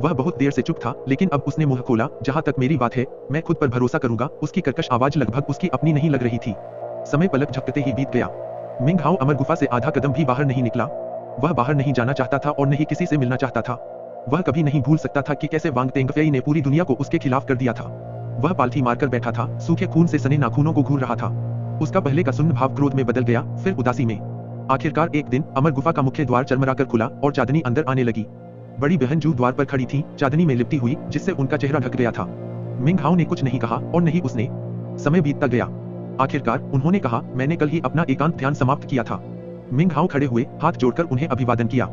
S1: वह बहुत देर से चुप था, लेकिन अब उसने मुंह खोला। जहां तक मेरी बात है, मैं खुद पर भरोसा करूंगा। उसकी कर्कश आवाज लगभग उसकी अपनी नहीं लग रही थी। समय पलक झपकते ही बीत गया। मिंगहाओ अमर गुफा से आधा कदम भी बाहर नहीं निकला। वह बाहर नहीं जाना चाहता था और नहीं किसी से मिलना चाहता था। वह कभी नहीं भूल सकता था कि कैसे वांग तेंगफेई ने पूरी दुनिया को उसके खिलाफ कर दिया था। वह पालथी मारकर बैठा था, सूखे खून से सने नाखूनों को घूर रहा था। उसका पहले का सुन्न भाव क्रोध में बदल गया, फिर उदासी में। आखिरकार एक दिन अमर गुफा का मुख्य द्वार चरमराकर खुला और चांदनी अंदर आने लगी। बड़ी बहन जू द्वार पर खड़ी थी, चांदनी में लिपटी हुई, जिससे उनका चेहरा ढक गया था। मिंग हाओ ने कुछ नहीं कहा और नहीं उसने। समय बीतता गया। आखिरकार उन्होंने कहा, मैंने कल ही अपना एकांत ध्यान समाप्त किया था। मिंग हाओ खड़े हुए, हाथ जोड़कर उन्हें अभिवादन किया।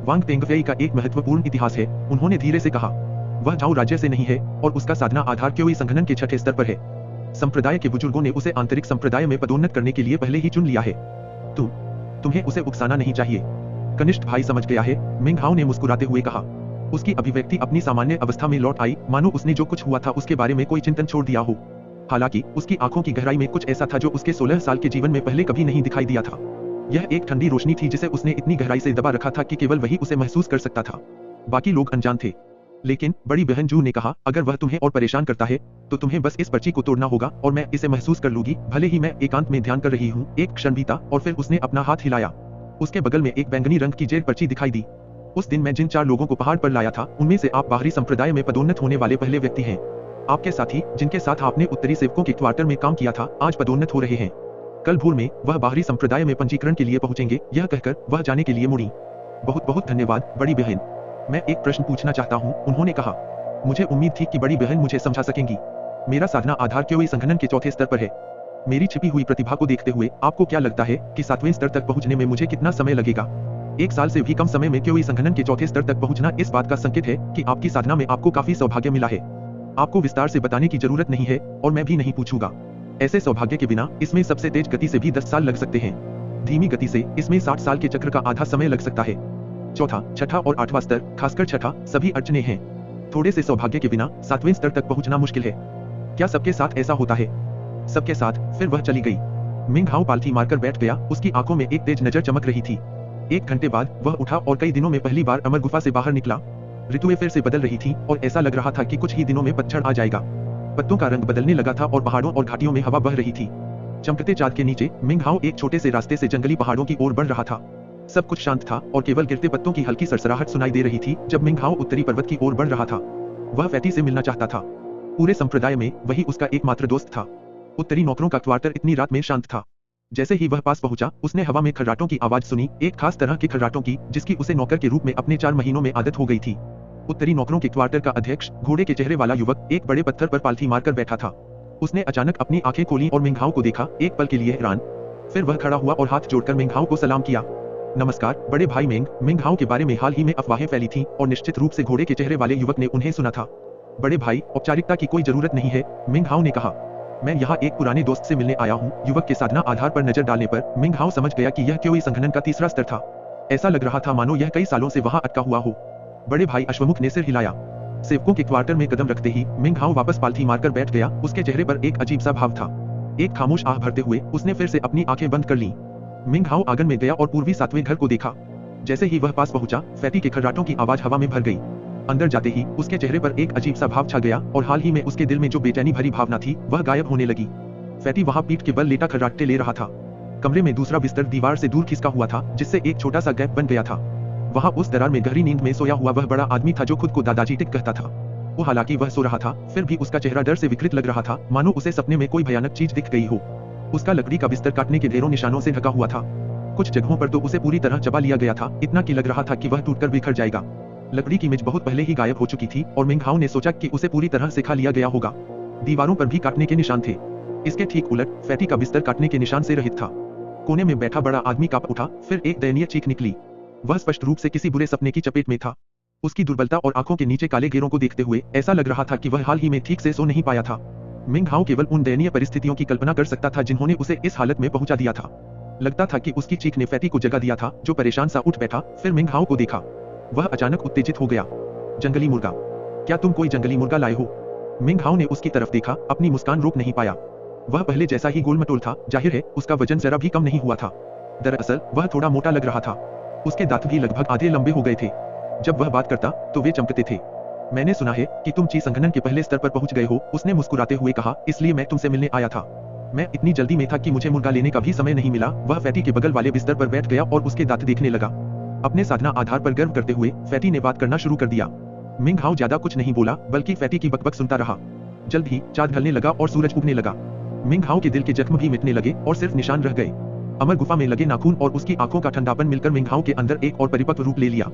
S1: वांग तेंगफेई का एक महत्वपूर्ण इतिहास है, उन्होंने धीरे से कहा। वह झाऊ राज्य से नहीं है और उसका साधना आधार क्योई संघनन के छठे स्तर पर है। संप्रदाय के बुजुर्गों ने उसे आंतरिक संप्रदाय में पदोन्नत करने के लिए पहले ही चुन लिया है। तुम्हें उसे उकसाना नहीं चाहिए। कनिष्ठ भाई समझ गया है, मिंग हाओ ने मुस्कुराते हुए कहा। उसकी अभिव्यक्ति अपनी सामान्य अवस्था में लौट आई, मानो उसने जो कुछ हुआ था उसके बारे में कोई चिंतन छोड़ दिया हो। हालांकि उसकी आंखों की गहराई में कुछ ऐसा था जो उसके 16 साल के जीवन में पहले कभी नहीं दिखाई दिया था। यह एक ठंडी रोशनी थी जिसे उसने इतनी गहराई से दबा रखा था कि केवल वही उसे महसूस कर सकता था। बाकी लोग अनजान थे। लेकिन बड़ी बहन जू ने कहा, अगर वह तुम्हें और परेशान करता है तो तुम्हें बस इस पर्ची को तोड़ना होगा और मैं इसे महसूस कर लूंगी, भले ही मैं एकांत में ध्यान कर रही हूँ। एक क्षण बीता और फिर उसने अपना हाथ हिलाया। उसके बगल में एक बैंगनी रंग की जेल पर्ची दिखाई दी। उस दिन मैं जिन 4 लोगों को पहाड़ पर लाया था, उनमें से आप बाहरी संप्रदाय में पदोन्नत होने वाले पहले व्यक्ति हैं। आपके साथी, जिनके साथ आपने उत्तरी सेवकों के क्वार्टर में काम किया था, आज पदोन्नत हो रहे हैं। कल भोर में वह बाहरी संप्रदाय में पंजीकरण के लिए पहुंचेंगे। यह कहकर वह जाने के लिए मुड़ी। बहुत बहुत धन्यवाद बड़ी बहन। मैं एक प्रश्न पूछना चाहता हूँ, उन्होंने कहा। मुझे उम्मीद थी कि बड़ी बहन मुझे समझा सकेंगी। मेरा साधना आधार क्योई संघनन के चौथे स्तर पर है। मेरी छिपी हुई प्रतिभा को देखते हुए आपको क्या लगता है कि 7वें स्तर तक पहुंचने में मुझे कितना समय लगेगा? 1 साल से भी कम समय में क्योई संघनन के चौथे स्तर तक पहुंचना इस बात का संकेत है कि आपकी साधना में आपको काफी सौभाग्य मिला है। आपको विस्तार से बताने की जरूरत नहीं है और मैं भी नहीं पूछूंगा। ऐसे सौभाग्य के बिना इसमें सबसे तेज गति से भी 10 साल लग सकते हैं। धीमी गति से इसमें 60 साल के चक्र का आधा समय लग सकता है। चौथा, छठा और 8वां स्तर, खासकर छठा, सभी अड़चने हैं। थोड़े से सौभाग्य के बिना 7वें स्तर तक पहुंचना मुश्किल है। क्या सबके साथ ऐसा होता है? सबके साथ। फिर वह चली गई। मिंग हाओ पालथी मारकर बैठ गया, उसकी आंखों में एक तेज नजर चमक रही थी। 1 घंटे बाद वह उठा और कई दिनों में पहली बार अमर गुफा से बाहर निकला। ऋतुएं फिर से बदल रही थी और ऐसा लग रहा था कि कुछ ही दिनों में पतझड़ आ जाएगा। पत्तों का रंग बदलने लगा था और पहाड़ों और घाटियों में हवा बह रही थी। चमकते चाँद के नीचे मिंग हाओ एक छोटे से रास्ते से जंगली पहाड़ों की ओर बढ़ रहा था। सब कुछ शांत था और केवल गिरते पत्तों की हल्की सरसराहट सुनाई दे रही थी जब मिंग हाओ उत्तरी पर्वत की ओर बढ़ रहा था। वह फैटी से मिलना चाहता था। पूरे संप्रदाय में वही उसका एकमात्र दोस्त था। उत्तरी नौकरों का क्वार्टर इतनी रात में शांत था। जैसे ही वह पास पहुंचा, उसने हवा में खर्राटों की आवाज सुनी, एक खास तरह के खर्राटों की जिसकी उसे नौकर के रूप में अपने 4 महीनों में आदत हो गई थी। उत्तरी नौकरों के क्वार्टर का अध्यक्ष, घोड़े के चेहरे वाला युवक, एक बड़े पत्थर पर पालथी मारकर बैठा था। उसने अचानक अपनी आंखें खोली और मिंग हाओ को देखा, एक पल के लिए हैरान। फिर वह खड़ा हुआ और हाथ जोड़कर मिंग हाओ को सलाम किया। नमस्कार बड़े भाई मेंग। मिंग हाओ के बारे में हाल ही में अफवाहें फैली थीं और निश्चित रूप से घोड़े के चेहरे वाले युवक ने उन्हें सुना था। बड़े भाई, औपचारिकता की कोई जरूरत नहीं है, मिंग हाओ ने कहा। मैं यहाँ एक पुराने दोस्त से मिलने आया हूँ। युवक के साधना आधार पर नजर डालने पर मिंग हाओ समझ गया कि यह क्योई संघनन का तीसरा स्तर था। ऐसा लग रहा था मानो यह कई सालों से वहाँ अटका हुआ हो। बड़े भाई अश्वमुख ने सिर हिलाया। सेवकों के क्वार्टर में कदम रखते ही मिंग हाओ वापस पालथी मारकर बैठ गया। उसके चेहरे पर एक अजीब सा भाव था। एक खामोश आह भरते हुए उसने फिर से अपनी आंखें बंद कर लीं। मिंग हाओ आंगन में गया और पूर्वी 7वें घर को देखा। जैसे ही वह पास पहुंचा, फैटी के खर्राटों की आवाज हवा में भर गई। अंदर जाते ही उसके चेहरे पर एक अजीब सा भाव छा गया और हाल ही में उसके दिल में जो बेचैनी भरी भावना थी वह गायब होने लगी। फैटी वहां पीठ के बल लेटा खर्राटे ले रहा था। कमरे में दूसरा बिस्तर दीवार से दूर खिसका हुआ था, जिससे एक छोटा सा गैप बन गया था। वहां उस दरार में गहरी नींद में सोया हुआ वह बड़ा आदमी था जो खुद को दादाजी टिक कहता था। वो हालांकि वह सो रहा था, फिर भी उसका चेहरा डर से विकृत लग रहा था, मानो उसे सपने में कोई भयानक चीज दिख गई हो। उसका लकड़ी का बिस्तर काटने के ढेरों निशानों से ढका हुआ था। कुछ जगहों पर तो उसे पूरी तरह चबा लिया गया था, इतना कि लग रहा था कि वह टूटकर बिखर जाएगा। लकड़ी की मेज बहुत पहले ही गायब हो चुकी थी और मिंग हाओ ने सोचा कि उसे पूरी तरह से खा लिया गया होगा। दीवारों पर भी काटने के निशान थे। इसके ठीक उलट फैटी का बिस्तर काटने के निशान से रहित था। कोने में बैठा बड़ा आदमी कांप उठा, फिर एक दयनीय चीख निकली। वह स्पष्ट रूप से किसी बुरे सपने की चपेट में था। उसकी दुर्बलता और आंखों के नीचे काले घेरों को देखते हुए ऐसा लग रहा था कि वह हाल ही में ठीक से सो नहीं पाया था। मिंग हाओ केवल उन दयनीय परिस्थितियों की कल्पना कर सकता था जिन्होंने उसे इस हालत में पहुंचा दिया था। लगता था कि उसकी चीख ने फैटी को जगा दिया था, जो परेशान सा उठ बैठा, फिर मिंग हाओ को देखा। वह अचानक उत्तेजित हो गया। जंगली मुर्गा? क्या तुम कोई जंगली मुर्गा लाए हो? मिंग हाओ ने उसकी तरफ देखा, अपनी मुस्कान रोक नहीं पाया। वह पहले जैसा ही गोलमटोल था, जाहिर है उसका वजन जरा भी कम नहीं हुआ था। दरअसल वह थोड़ा मोटा लग रहा था। उसके दांत भी लगभग आधे लंबे हो गए थे। जब वह बात करता तो वे चमकते थे। मैंने सुना है कि तुम ची संघनन के पहले स्तर पर पहुंच गए हो, उसने मुस्कुराते हुए कहा, इसलिए मैं तुमसे मिलने आया था। मैं इतनी जल्दी में था कि मुझे मुर्गा लेने का भी समय नहीं मिला। वह फैटी के बगल वाले बिस्तर पर बैठ गया और उसके दांत देखने लगा। अपने साधना आधार पर गर्व करते हुए फैटी ने बात करना शुरू कर दिया। मिंग हाओ ज्यादा कुछ नहीं बोला, बल्कि फैटी की बकबक सुनता रहा। जल्द ही चाँद ढलने लगा और सूरज उगने लगा। मिंग हाओ के दिल के जख्म भी मिटने लगे और सिर्फ निशान रह गए। अमर गुफा में लगे नाखून और उसकी आंखों का ठंडापन मिलकर मिंग हाओ के अंदर एक और परिपक्व रूप ले लिया।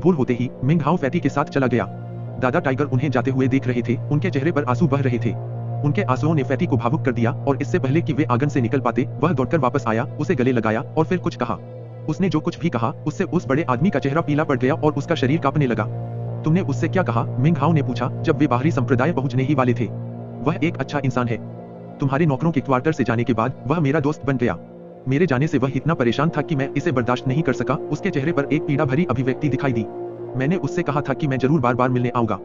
S1: भोर होते ही मिंग हाओ फैटी के साथ चला गया। दादा टाइगर उन्हें जाते हुए देख रहे थे, उनके चेहरे पर आंसू बह रहे थे। उनके आंसुओं ने फैटी को भावुक कर दिया और इससे पहले कि वे आंगन से निकल पाते, वह दौड़कर वापस आया, उसे गले लगाया और फिर कुछ कहा। उसने जो कुछ भी कहा उससे उस बड़े आदमी का चेहरा पीला पड़ गया और उसका शरीर कांपने लगा। तुमने उससे क्या कहा? मिंग हाओ ने पूछा जब वे बाहरी संप्रदाय पहुंचने ही वाले थे। वह एक अच्छा इंसान है। तुम्हारे नौकरों के क्वार्टर से जाने के बाद वह मेरा दोस्त बन गया। मेरे जाने से वह इतना परेशान था कि मैं इसे बर्दाश्त नहीं कर सका। उसके चेहरे पर एक पीड़ा भरी अभिव्यक्ति दिखाई दी। मैंने उससे कहा था कि मैं जरूर बार बार मिलने आऊंगा।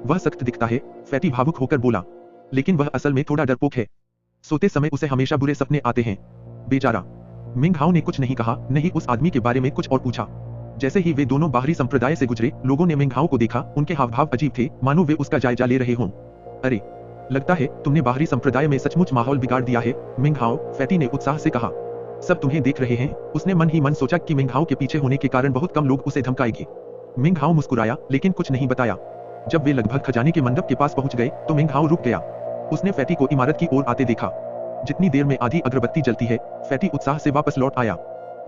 S1: वह सख्त दिखता है, फैटी भावुक होकर बोला। लेकिन वह असल में थोड़ा डरपोक है। सोते समय उसे हमेशा बुरे सपने आते हैं। बेचारा। मिंग हाओ ने कुछ नहीं कहा, नहीं उस आदमी के बारे में कुछ और पूछा। जैसे ही वे दोनों बाहरी संप्रदाय से गुजरे, लोगों ने मिंग हाओ को देखा। उनके हाव भाव अजीब थे, मानो वे उसका जायजा ले रहे हों। अरे, लगता है तुमने बाहरी संप्रदाय में सचमुच माहौल बिगाड़ दिया है, मिंग हाओ, फैटी ने उत्साह से कहा। सब तुम्हें देख रहे हैं। उसने मन ही मन सोचा कि मिंग हाओ के पीछे होने के कारण बहुत कम लोग उसे धमकाएंगे। मिंग हाओ मुस्कुराया, लेकिन कुछ नहीं बताया। जब वे लगभग खजाने के मंडप के पास पहुंच गए तो मिंग हाओ रुक गया। उसने फैटी को इमारत की ओर आते देखा। जितनी देर में आधी अगरबत्ती जलती है, फैटी उत्साह से वापस लौट आया।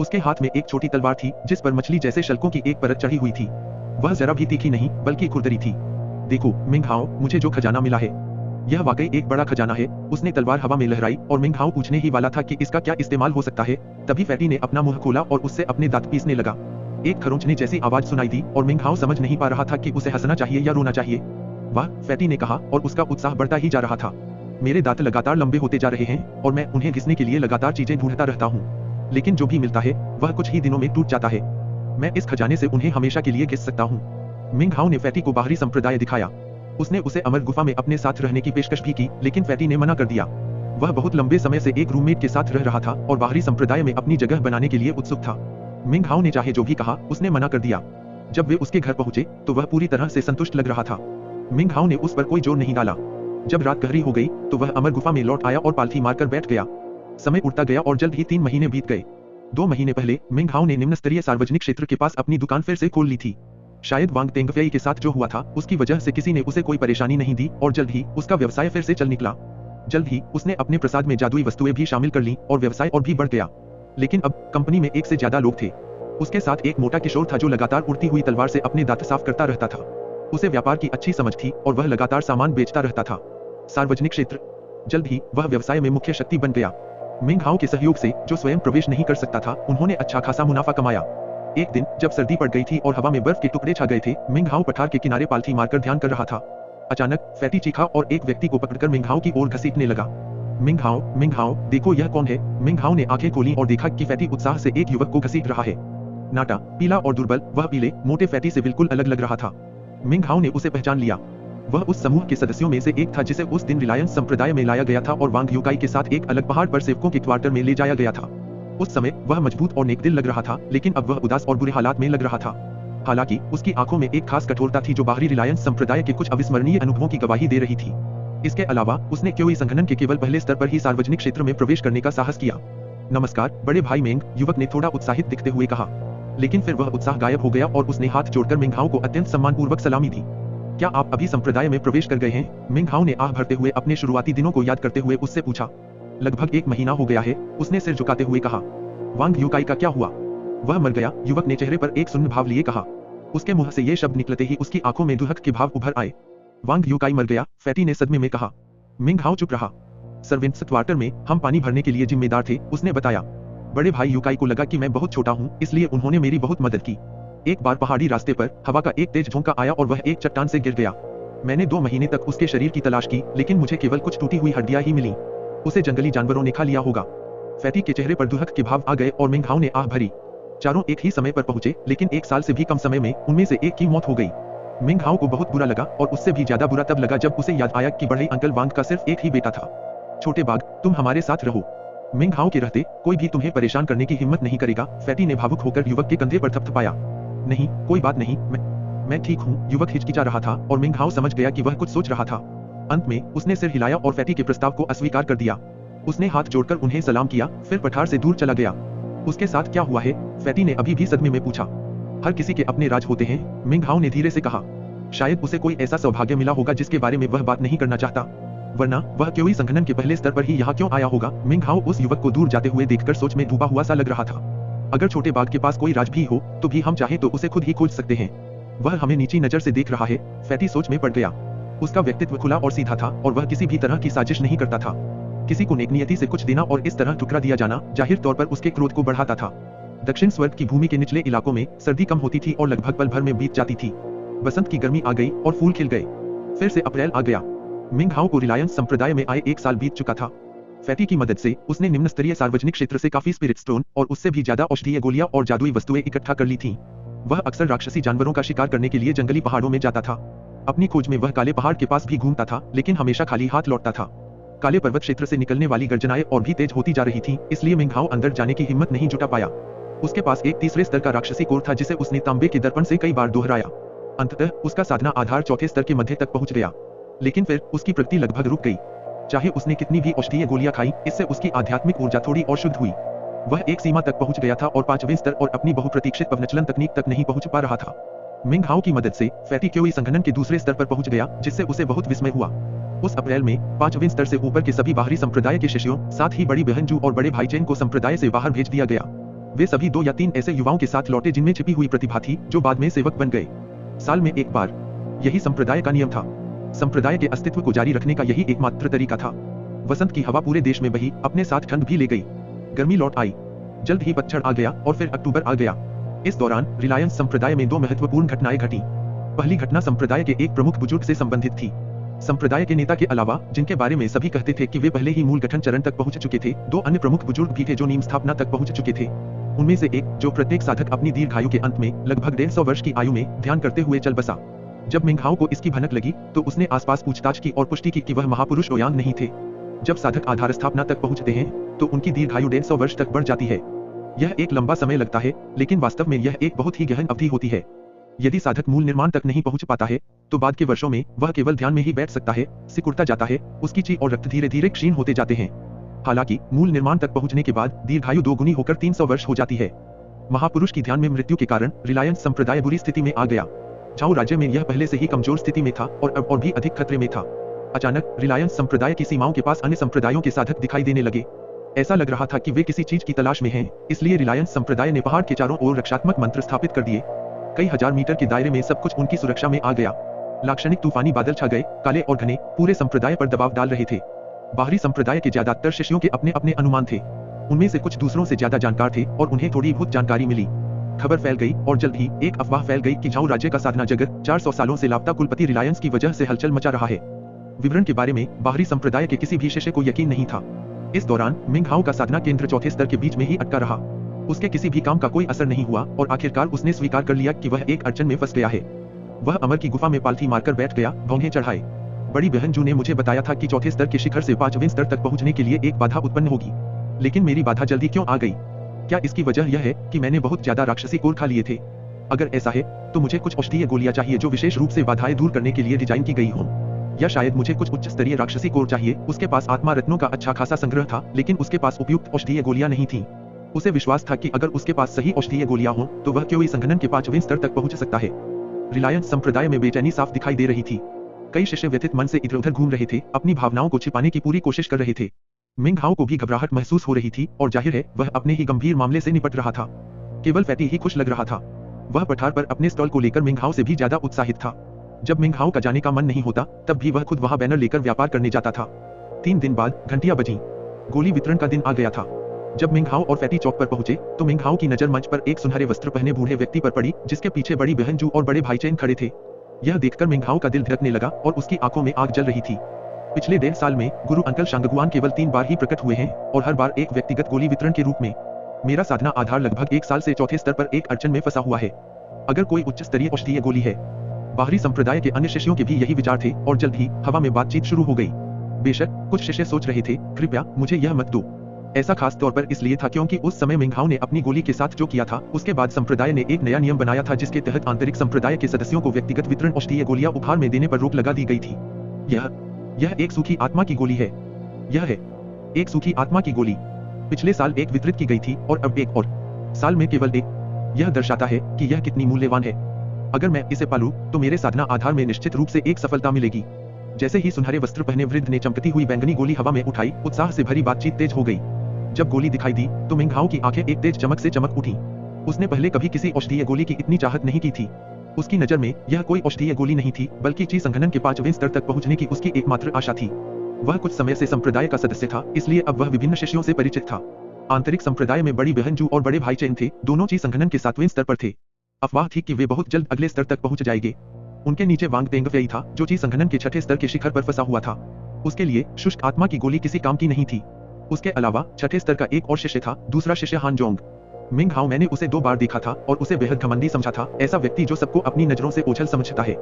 S1: उसके हाथ में एक छोटी तलवार थी जिस पर मछली जैसे शल्कों की एक परत चढ़ी हुई थी। वह जरा भी तीखी नहीं बल्कि खुरदरी थी। देखो मिंग हाओ, मुझे जो खजाना मिला है यह वाकई एक बड़ा खजाना है। उसने तलवार हवा में लहराई और मिंग हाओ पूछने ही वाला था कि इसका क्या इस्तेमाल हो सकता है, तभी फैटी ने अपना मुंह खोला और उससे अपने दांत पीसने लगा। एक खरोंचने जैसी आवाज सुनाई दी और मिंग हाओ समझ नहीं पा रहा था कि उसे हंसना चाहिए या रोना चाहिए। वाह, फैटी ने कहा और उसका उत्साह बढ़ता ही जा रहा था। मेरे दांत लगातार लंबे होते जा रहे हैं और मैं उन्हें घिसने के लिए लगातार चीजें ढूंढता रहता हूँ, लेकिन जो भी मिलता है वह कुछ ही दिनों में टूट जाता है। मैं इस खजाने से उन्हें हमेशा के लिए घिस सकता हूँ। मिंग हाओ ने फैटी को बाहरी संप्रदाय दिखाया। उसने उसे अमर गुफा में अपने साथ रहने की पेशकश भी की, लेकिन फैटी ने मना कर दिया। वह बहुत लंबे समय से एक रूममेट के साथ रह रहा था और बाहरी संप्रदाय में अपनी जगह बनाने के लिए उत्सुक था। मिंग हाओ ने चाहे जो भी कहा, उसने मना कर दिया। जब वे उसके घर पहुंचे तो वह पूरी तरह से संतुष्ट लग रहा था। मिंग हाओ ने उस पर कोई जोर नहीं डाला। जब रात गहरी हो गई तो वह अमर गुफा में लौट आया और पालथी मारकर बैठ गया। समय उड़ता गया और जल्द ही 3 महीने बीत गए। 2 महीने पहले मिंग हाओ ने निम्न स्तरीय सार्वजनिक क्षेत्र के पास अपनी दुकान फिर से खोल ली थी। शायद वांग तेंगफेई के साथ जो हुआ था उसकी वजह से किसी ने उसे कोई परेशानी नहीं दी और जल्द ही उसका व्यवसाय फिर से चल निकला। जल्द ही उसने अपने प्रसाद में जादुई वस्तुएं भी शामिल कर लीं और व्यवसाय और भी बढ़ गया। लेकिन अब कंपनी में 1 से ज्यादा लोग थे। उसके साथ एक मोटा किशोर था जो लगातार उड़ती हुई तलवार से अपने दांत साफ करता रहता था। उसे व्यापार की अच्छी समझ थी और वह लगातार सामान बेचता रहता था। सार्वजनिक क्षेत्र। जल्द ही वह व्यवसाय में मुख्य शक्ति बन गया। मिंग हाओ के सहयोग से, जो स्वयं प्रवेश नहीं कर सकता था, उन्होंने अच्छा खासा मुनाफा कमाया। एक दिन जब सर्दी पड़ गई थी और हवा में बर्फ के टुकड़े छा गए थे, मिंग हाओ पठार के किनारे पालथी मारकर ध्यान कर रहा था। अचानक फैटी चीखा और एक व्यक्ति को पकड़कर मिंग हाओ की ओर घसीटने लगा। मिंग हाओ, देखो यह कौन है? मिंग हाओ ने आंखें खोली और देखा कि फैटी उत्साह से एक युवक को घसीट रहा है। नाटा, पीला और दुर्बल, वह पीले मोटे फैटी से बिल्कुल अलग लग रहा था। मिंग हाओ ने उसे पहचान लिया। वह उस समूह के सदस्यों में से एक था जिसे उस दिन रिलायंस संप्रदाय में लाया गया था और वांग यूकाई के साथ एक अलग पहाड़ पर सेवकों के क्वार्टर में ले जाया गया था। उस समय वह मजबूत और नेकदिल लग रहा था, लेकिन अब वह उदास और बुरे हालात में लग रहा था। हालांकि उसकी आंखों में एक खास कठोरता थी जो बाहरी रिलायंस संप्रदाय के कुछ अविस्मरणीय अनुभवों की गवाही दे रही थी। इसके अलावा उसने क्योई संगठन के केवल पहले स्तर पर ही सार्वजनिक क्षेत्र में प्रवेश करने का साहस किया। नमस्कार बड़े भाई मेंग, युवक ने थोड़ा उत्साहित दिखते हुए कहा। लेकिन फिर वह उत्साह गायब हो गया और उसने हाथ जोड़कर मिंग हाओ को अत्यंत सम्मानपूर्वक सलामी दी। क्या आप अभी संप्रदाय में प्रवेश कर गए हैं? मिंग हाओ ने आह भरते हुए अपने शुरुआती दिनों को याद करते हुए उससे पूछा। लगभग 1 महीना हो गया है, उसने सिर झुकाते हुए कहा। वांग यूकाई का क्या हुआ? वह मर गया, युवक ने चेहरे पर एक शून्य भाव लिए कहा। उसके मुंह से ये शब्द निकलते ही उसकी आंखों में दुहक के भाव उभर आए। वांग यूकाई मर गया, फैटी ने सदमे में कहा। मिंग हाओ चुप रहा। सर्विंस क्वार्टर में हम पानी भरने के लिए जिम्मेदार थे, उसने बताया। बड़े भाई यूकाई को लगा कि मैं बहुत छोटा हूँ, इसलिए उन्होंने मेरी बहुत मदद की। एक बार पहाड़ी रास्ते पर हवा का एक तेज झोंका आया और वह एक चट्टान से गिर गया। मैंने 2 महीने तक उसके शरीर की तलाश की, लेकिन मुझे केवल कुछ टूटी हुई हड्डियां ही मिली। उसे जंगली जानवरों ने खा लिया होगा। फैटी के चेहरे पर दुहक के भाव आ गए और मिंग हाओ ने आह भरी। चारों एक ही समय पर पहुंचे, लेकिन 1 साल से भी कम समय में उनमें से एक की मौत हो गई। मिंग हाओ को बहुत बुरा लगा और उससे भी ज्यादा बुरा तब लगा जब उसे याद आया कि बड़े अंकल वांग का सिर्फ एक ही बेटा था। छोटे बाघ, तुम हमारे साथ रहो। मिंग हाओ के रहते कोई भी तुम्हें परेशान करने की हिम्मत नहीं करेगा, फैटी ने भावुक होकर युवक के कंधे पर थपथपाया। नहीं, कोई बात नहीं, मैं ठीक हूँ, युवक हिचकिचा रहा था और मिंग हाओ समझ गया कि वह कुछ सोच रहा था। अंत में उसने सिर हिलाया और फैटी के प्रस्ताव को अस्वीकार कर दिया। उसने हाथ जोड़कर उन्हें सलाम किया, फिर पठार से दूर चला गया। उसके साथ क्या हुआ है? फैटी ने अभी भी सदमे में पूछा। हर किसी के अपने राज होते हैं, मिंग हाओ ने धीरे से कहा। शायद उसे कोई ऐसा सौभाग्य मिला होगा जिसके बारे में वह बात नहीं करना चाहता। वरना वह क्यों संघनन के पहले स्तर पर ही यहाँ क्यों आया होगा। मिंग हाओ उस युवक को दूर जाते हुए देखकर सोच में डूबा हुआ सा लग रहा था। अगर छोटे बाघ के पास कोई राज भी हो तो भी हम चाहे तो उसे खुद ही खोज सकते हैं। वह हमें नीची नजर से देख रहा है। फैटी सोच में पड़ गया। उसका व्यक्तित्व खुला और सीधा था और वह किसी भी तरह की साजिश नहीं करता था। किसी को नेकनियति से कुछ देना और इस तरह ठुकरा दिया जाना जाहिर तौर पर उसके क्रोध को बढ़ाता था। दक्षिण स्वर्ग की भूमि के निचले इलाकों में सर्दी कम होती थी और लगभग पल भर में बीत जाती थी। बसंत की गर्मी आ गई और फूल खिल गए। फिर से अप्रैल आ गया। मिंग हाओ को रिलायंस संप्रदाय में आए 1 साल बीत चुका था। फैटी की मदद से उसने निम्न स्तरीय सार्वजनिक क्षेत्र से काफी स्पिरिट स्टोन और उससे भी ज्यादा औषधीय गोलियां और जादुई वस्तुएं इकट्ठा कर ली थीं। वह अक्सर राक्षसी जानवरों का शिकार करने के लिए जंगली पहाड़ों में जाता था। अपनी खोज में वह काले पहाड़ के पास भी घूमता था, लेकिन हमेशा खाली हाथ लौटता था। काले पर्वत क्षेत्र से निकलने वाली गर्जनाएं और भी तेज होती जा रही थीं, इसलिए मिंग हाओ अंदर जाने की हिम्मत नहीं जुटा पाया। उसके पास एक तीसरे स्तर का राक्षसी कोर था जिसे उसने तांबे के दर्पण से कई बार दोहराया। अंततः उसका साधना आधार चौथे स्तर के मध्य तक पहुंच गया, लेकिन फिर उसकी प्रगति लगभग रुक गई। चाहे उसने कितनी भी औषधीय गोलियां खाई, इससे उसकी आध्यात्मिक ऊर्जा थोड़ी और शुद्ध हुई। वह एक सीमा तक पहुंच गया था और 5वें स्तर और अपनी बहुप्रतीक्षित पवनचलन तकनीक तक नहीं पहुंच पा रहा था। मिंग हाओ की मदद से फैटी क्योई संघनन के दूसरे स्तर पर पहुंच गया, जिससे उसे बहुत विस्मय हुआ। उस अप्रैल में 5वें स्तर से ऊपर के सभी बाहरी संप्रदाय के शिष्यों, साथ ही बड़ी बहन जू और बड़े भाई चेन को संप्रदाय से बाहर भेज दिया गया। वे सभी 2 या 3 ऐसे युवाओं के साथ लौटे जिनमें छिपी हुई प्रतिभा थी, जो बाद में सेवक बन गए। साल में एक बार, यही संप्रदाय का नियम था। संप्रदाय के अस्तित्व को जारी रखने का यही एकमात्र तरीका था। वसंत की हवा पूरे देश में बही, अपने साथ ठंड भी ले गई। गर्मी लौट आई। जल्द ही पतझड़ आ गया और फिर अक्टूबर आ गया। इस दौरान रिलायंस संप्रदाय में 2 महत्वपूर्ण घटनाएं घटी। पहली घटना संप्रदाय के एक प्रमुख बुजुर्ग से संबंधित थी। संप्रदाय के नेता के अलावा, जिनके बारे में सभी कहते थे कि वे पहले ही मूल गठन चरण तक पहुंच चुके थे, 2 अन्य प्रमुख बुजुर्ग भी थे जो नीम स्थापना तक पहुंच चुके थे। उनमें से एक, जो प्रत्येक साधक अपनी दीर्घायु के अंत में लगभग 150 वर्ष की आयु में ध्यान करते हुए चल बसा। जब मिंग हाओ को इसकी भनक लगी तो उसने आसपास पूछताछ की और पुष्टि की कि वह महापुरुष ओयांग नहीं थे। जब साधक आधार स्थापना तक पहुंचते हैं तो उनकी दीर्घायु 150 वर्ष तक बढ़ जाती है। यह एक लंबा समय लगता है, लेकिन वास्तव में यह एक बहुत ही गहन अवधि होती है। यदि साधक मूल निर्माण तक नहीं पहुंच पाता है तो बाद के वर्षों में वह केवल ध्यान में ही बैठ सकता है, सिकुड़ता जाता है, उसकी ची और रक्त धीरे धीरे क्षीण होते जाते हैं। हालांकि मूल निर्माण तक पहुंचने के बाद दीर्घायु 2 गुनी होकर 300 वर्ष हो जाती है। महापुरुष की ध्यान में मृत्यु के कारण रिलायंस संप्रदाय बुरी स्थिति में आ गया। झाऊ राज्य में यह पहले से ही कमजोर स्थिति में था और अब और भी अधिक खतरे में था। अचानक रिलायंस संप्रदाय की सीमाओं के पास अन्य संप्रदायों के साधक दिखाई देने लगे। ऐसा लग रहा था कि वे किसी चीज की तलाश में हैं, इसलिए रिलायंस संप्रदाय ने पहाड़ के चारों ओर रक्षात्मक मंत्र स्थापित कर दिए। कई हजार मीटर के दायरे में सब कुछ उनकी सुरक्षा में आ गया। लाक्षणिक तूफानी बादल छा गए, काले और घने, पूरे संप्रदाय पर दबाव डाल रहे थे। बाहरी संप्रदाय के ज्यादातर शिष्यों के अपने अपने अनुमान थे। उनमें से कुछ दूसरों से ज्यादा जानकार थे और उन्हें थोड़ी बहुत जानकारी मिली। खबर फैल गई और जल्द ही एक अफवाह फैल गई कि झाऊ राज्य का साधना जगत 400 सालों से लापता कुलपति रिलायंस की वजह से हलचल मचा रहा है। विवरण के बारे में बाहरी संप्रदाय के किसी भी शिष्य को यकीन नहीं था। इस दौरान मिंग हाओ का साधना केंद्र चौथे स्तर के बीच में ही अटका रहा। उसके किसी भी काम का कोई असर नहीं हुआ और आखिरकार उसने स्वीकार कर लिया कि वह एक अड़चन में फंस गया है। वह अमर की गुफा में पालथी मारकर बैठ गया, भौंहे चढ़ाए। बड़ी बहन जू ने मुझे बताया था कि चौथे स्तर के शिखर से 5वें स्तर तक पहुंचने के लिए एक बाधा उत्पन्न होगी, लेकिन मेरी बाधा जल्दी क्यों आ गई? क्या इसकी वजह यह है कि मैंने बहुत ज्यादा राक्षसी कोर खा लिए थे? अगर ऐसा है तो मुझे कुछ औषधीय गोलियां चाहिए जो विशेष रूप से बाधाएं दूर करने के लिए डिजाइन की गई हों। या शायद मुझे कुछ उच्च स्तरीय राक्षसी कोर चाहिए। उसके पास आत्मा रत्नों का अच्छा खासा संग्रह था, लेकिन उसके पास उपयुक्त औषधीय गोलियां नहीं थीं। उसे विश्वास था कि अगर उसके पास सही औषधीय गोलियां हों तो वह क्यों संघनन के 5वें स्तर तक पहुंच सकता है। रिलायंस संप्रदाय में बेचैनी साफ दिखाई दे रही थी। कई शिष्य व्यथित मन से इधर उधर घूम रहे थे, अपनी भावनाओं को छिपाने की पूरी कोशिश कर रहे थे। मिंग हाओ को भी घबराहट महसूस हो रही थी और जाहिर है वह अपने ही गंभीर मामले से निपट रहा था। केवल फैटी ही खुश लग रहा था। वह पठार पर अपने स्टॉल को लेकर मिंग हाओ से भी ज्यादा उत्साहित था। जब मिंग हाओ का जाने का मन नहीं होता तब भी वह खुद वहां बैनर लेकर व्यापार करने जाता था। 3 दिन बाद घंटियां बजीं। गोली वितरण का दिन आ गया था। जब मिंग हाओ और फैटी चौक पर पहुंचे तो मिंग हाओ की नजर मंच पर एक सुनहरे वस्त्र पहने बूढ़े व्यक्ति पर पड़ी, जिसके पीछे बड़ी बहन जू और बड़े भाई चेन खड़े थे। यह देखकर मिंग हाओ का दिल धड़कने लगा और उसकी आंखों में आग जल रही थी। पिछले 1.5 साल में गुरु अंकल शांगगुआन केवल 3 बार ही प्रकट हुए हैं और हर बार एक व्यक्तिगत गोली वितरण के रूप में। मेरा साधना आधार लगभग 1 साल से चौथे स्तर पर एक अड़चन में फंसा हुआ है। अगर कोई उच्च स्तरीय औषधीय गोली है। बाहरी संप्रदाय के अन्य शिष्यों के भी यही विचार थे और जल्द ही हवा में बातचीत शुरू हो गई। बेशक कुछ शिष्य सोच रहे थे, कृपया मुझे यह मत दो। ऐसा खास तौर पर इसलिए था क्योंकि उस समय मिंग हाओ ने अपनी गोली के साथ जो किया था उसके बाद संप्रदाय ने एक नया नियम बनाया था, जिसके तहत आंतरिक संप्रदाय के सदस्यों को व्यक्तिगत वितरण औषधीय गोलियां उपहार में देने पर रोक लगा दी गई थी। यह एक सूखी आत्मा की गोली है। यह है एक सूखी आत्मा की गोली। पिछले साल एक वितरित की गई थी और अब एक और साल में केवल एक। यह दर्शाता है कि यह कितनी मूल्यवान है। अगर मैं इसे पालूं तो मेरे साधना आधार में निश्चित रूप से एक सफलता मिलेगी। जैसे ही सुनहरे वस्त्र पहने वृद्ध ने चमकती हुई बैंगनी गोली हवा में उठाई, उत्साह से भरी बातचीत तेज हो गई। जब गोली दिखाई दी तो मिंग हाओ की आंखें एक तेज चमक से चमक उठी। उसने पहले कभी किसी औषधीय गोली की इतनी चाहत नहीं की थी। उसकी नजर में यह कोई औषधीय गोली नहीं थी, बल्कि ची संघनन के 5वें स्तर तक पहुंचने की उसकी एकमात्र आशा थी। वह कुछ समय से संप्रदाय का सदस्य था, इसलिए अब वह विभिन्न शिष्यों से परिचित था। आंतरिक संप्रदाय में बड़ी बहन जू और बड़े भाई चेन थे, दोनों ची संघनन के 7वें स्तर पर थे। अफवाह थी कि वे बहुत जल्द अगले स्तर तक पहुंच जाएंगे। उनके नीचे वांग तेंगफेई था, जो ची संघनन के 6ठे स्तर के शिखर पर फंसा हुआ था। उसके लिए शुष्क आत्मा की गोली किसी काम की नहीं थी। उसके अलावा 6ठे स्तर का एक और शिष्य था, दूसरा शिष्य हान जोंग। मिंग हाओ मैंने उसे 2 बार देखा था और उसे बेहद घमंडी समझा था, ऐसा व्यक्ति जो सबको अपनी नजरों से ओझल समझता है।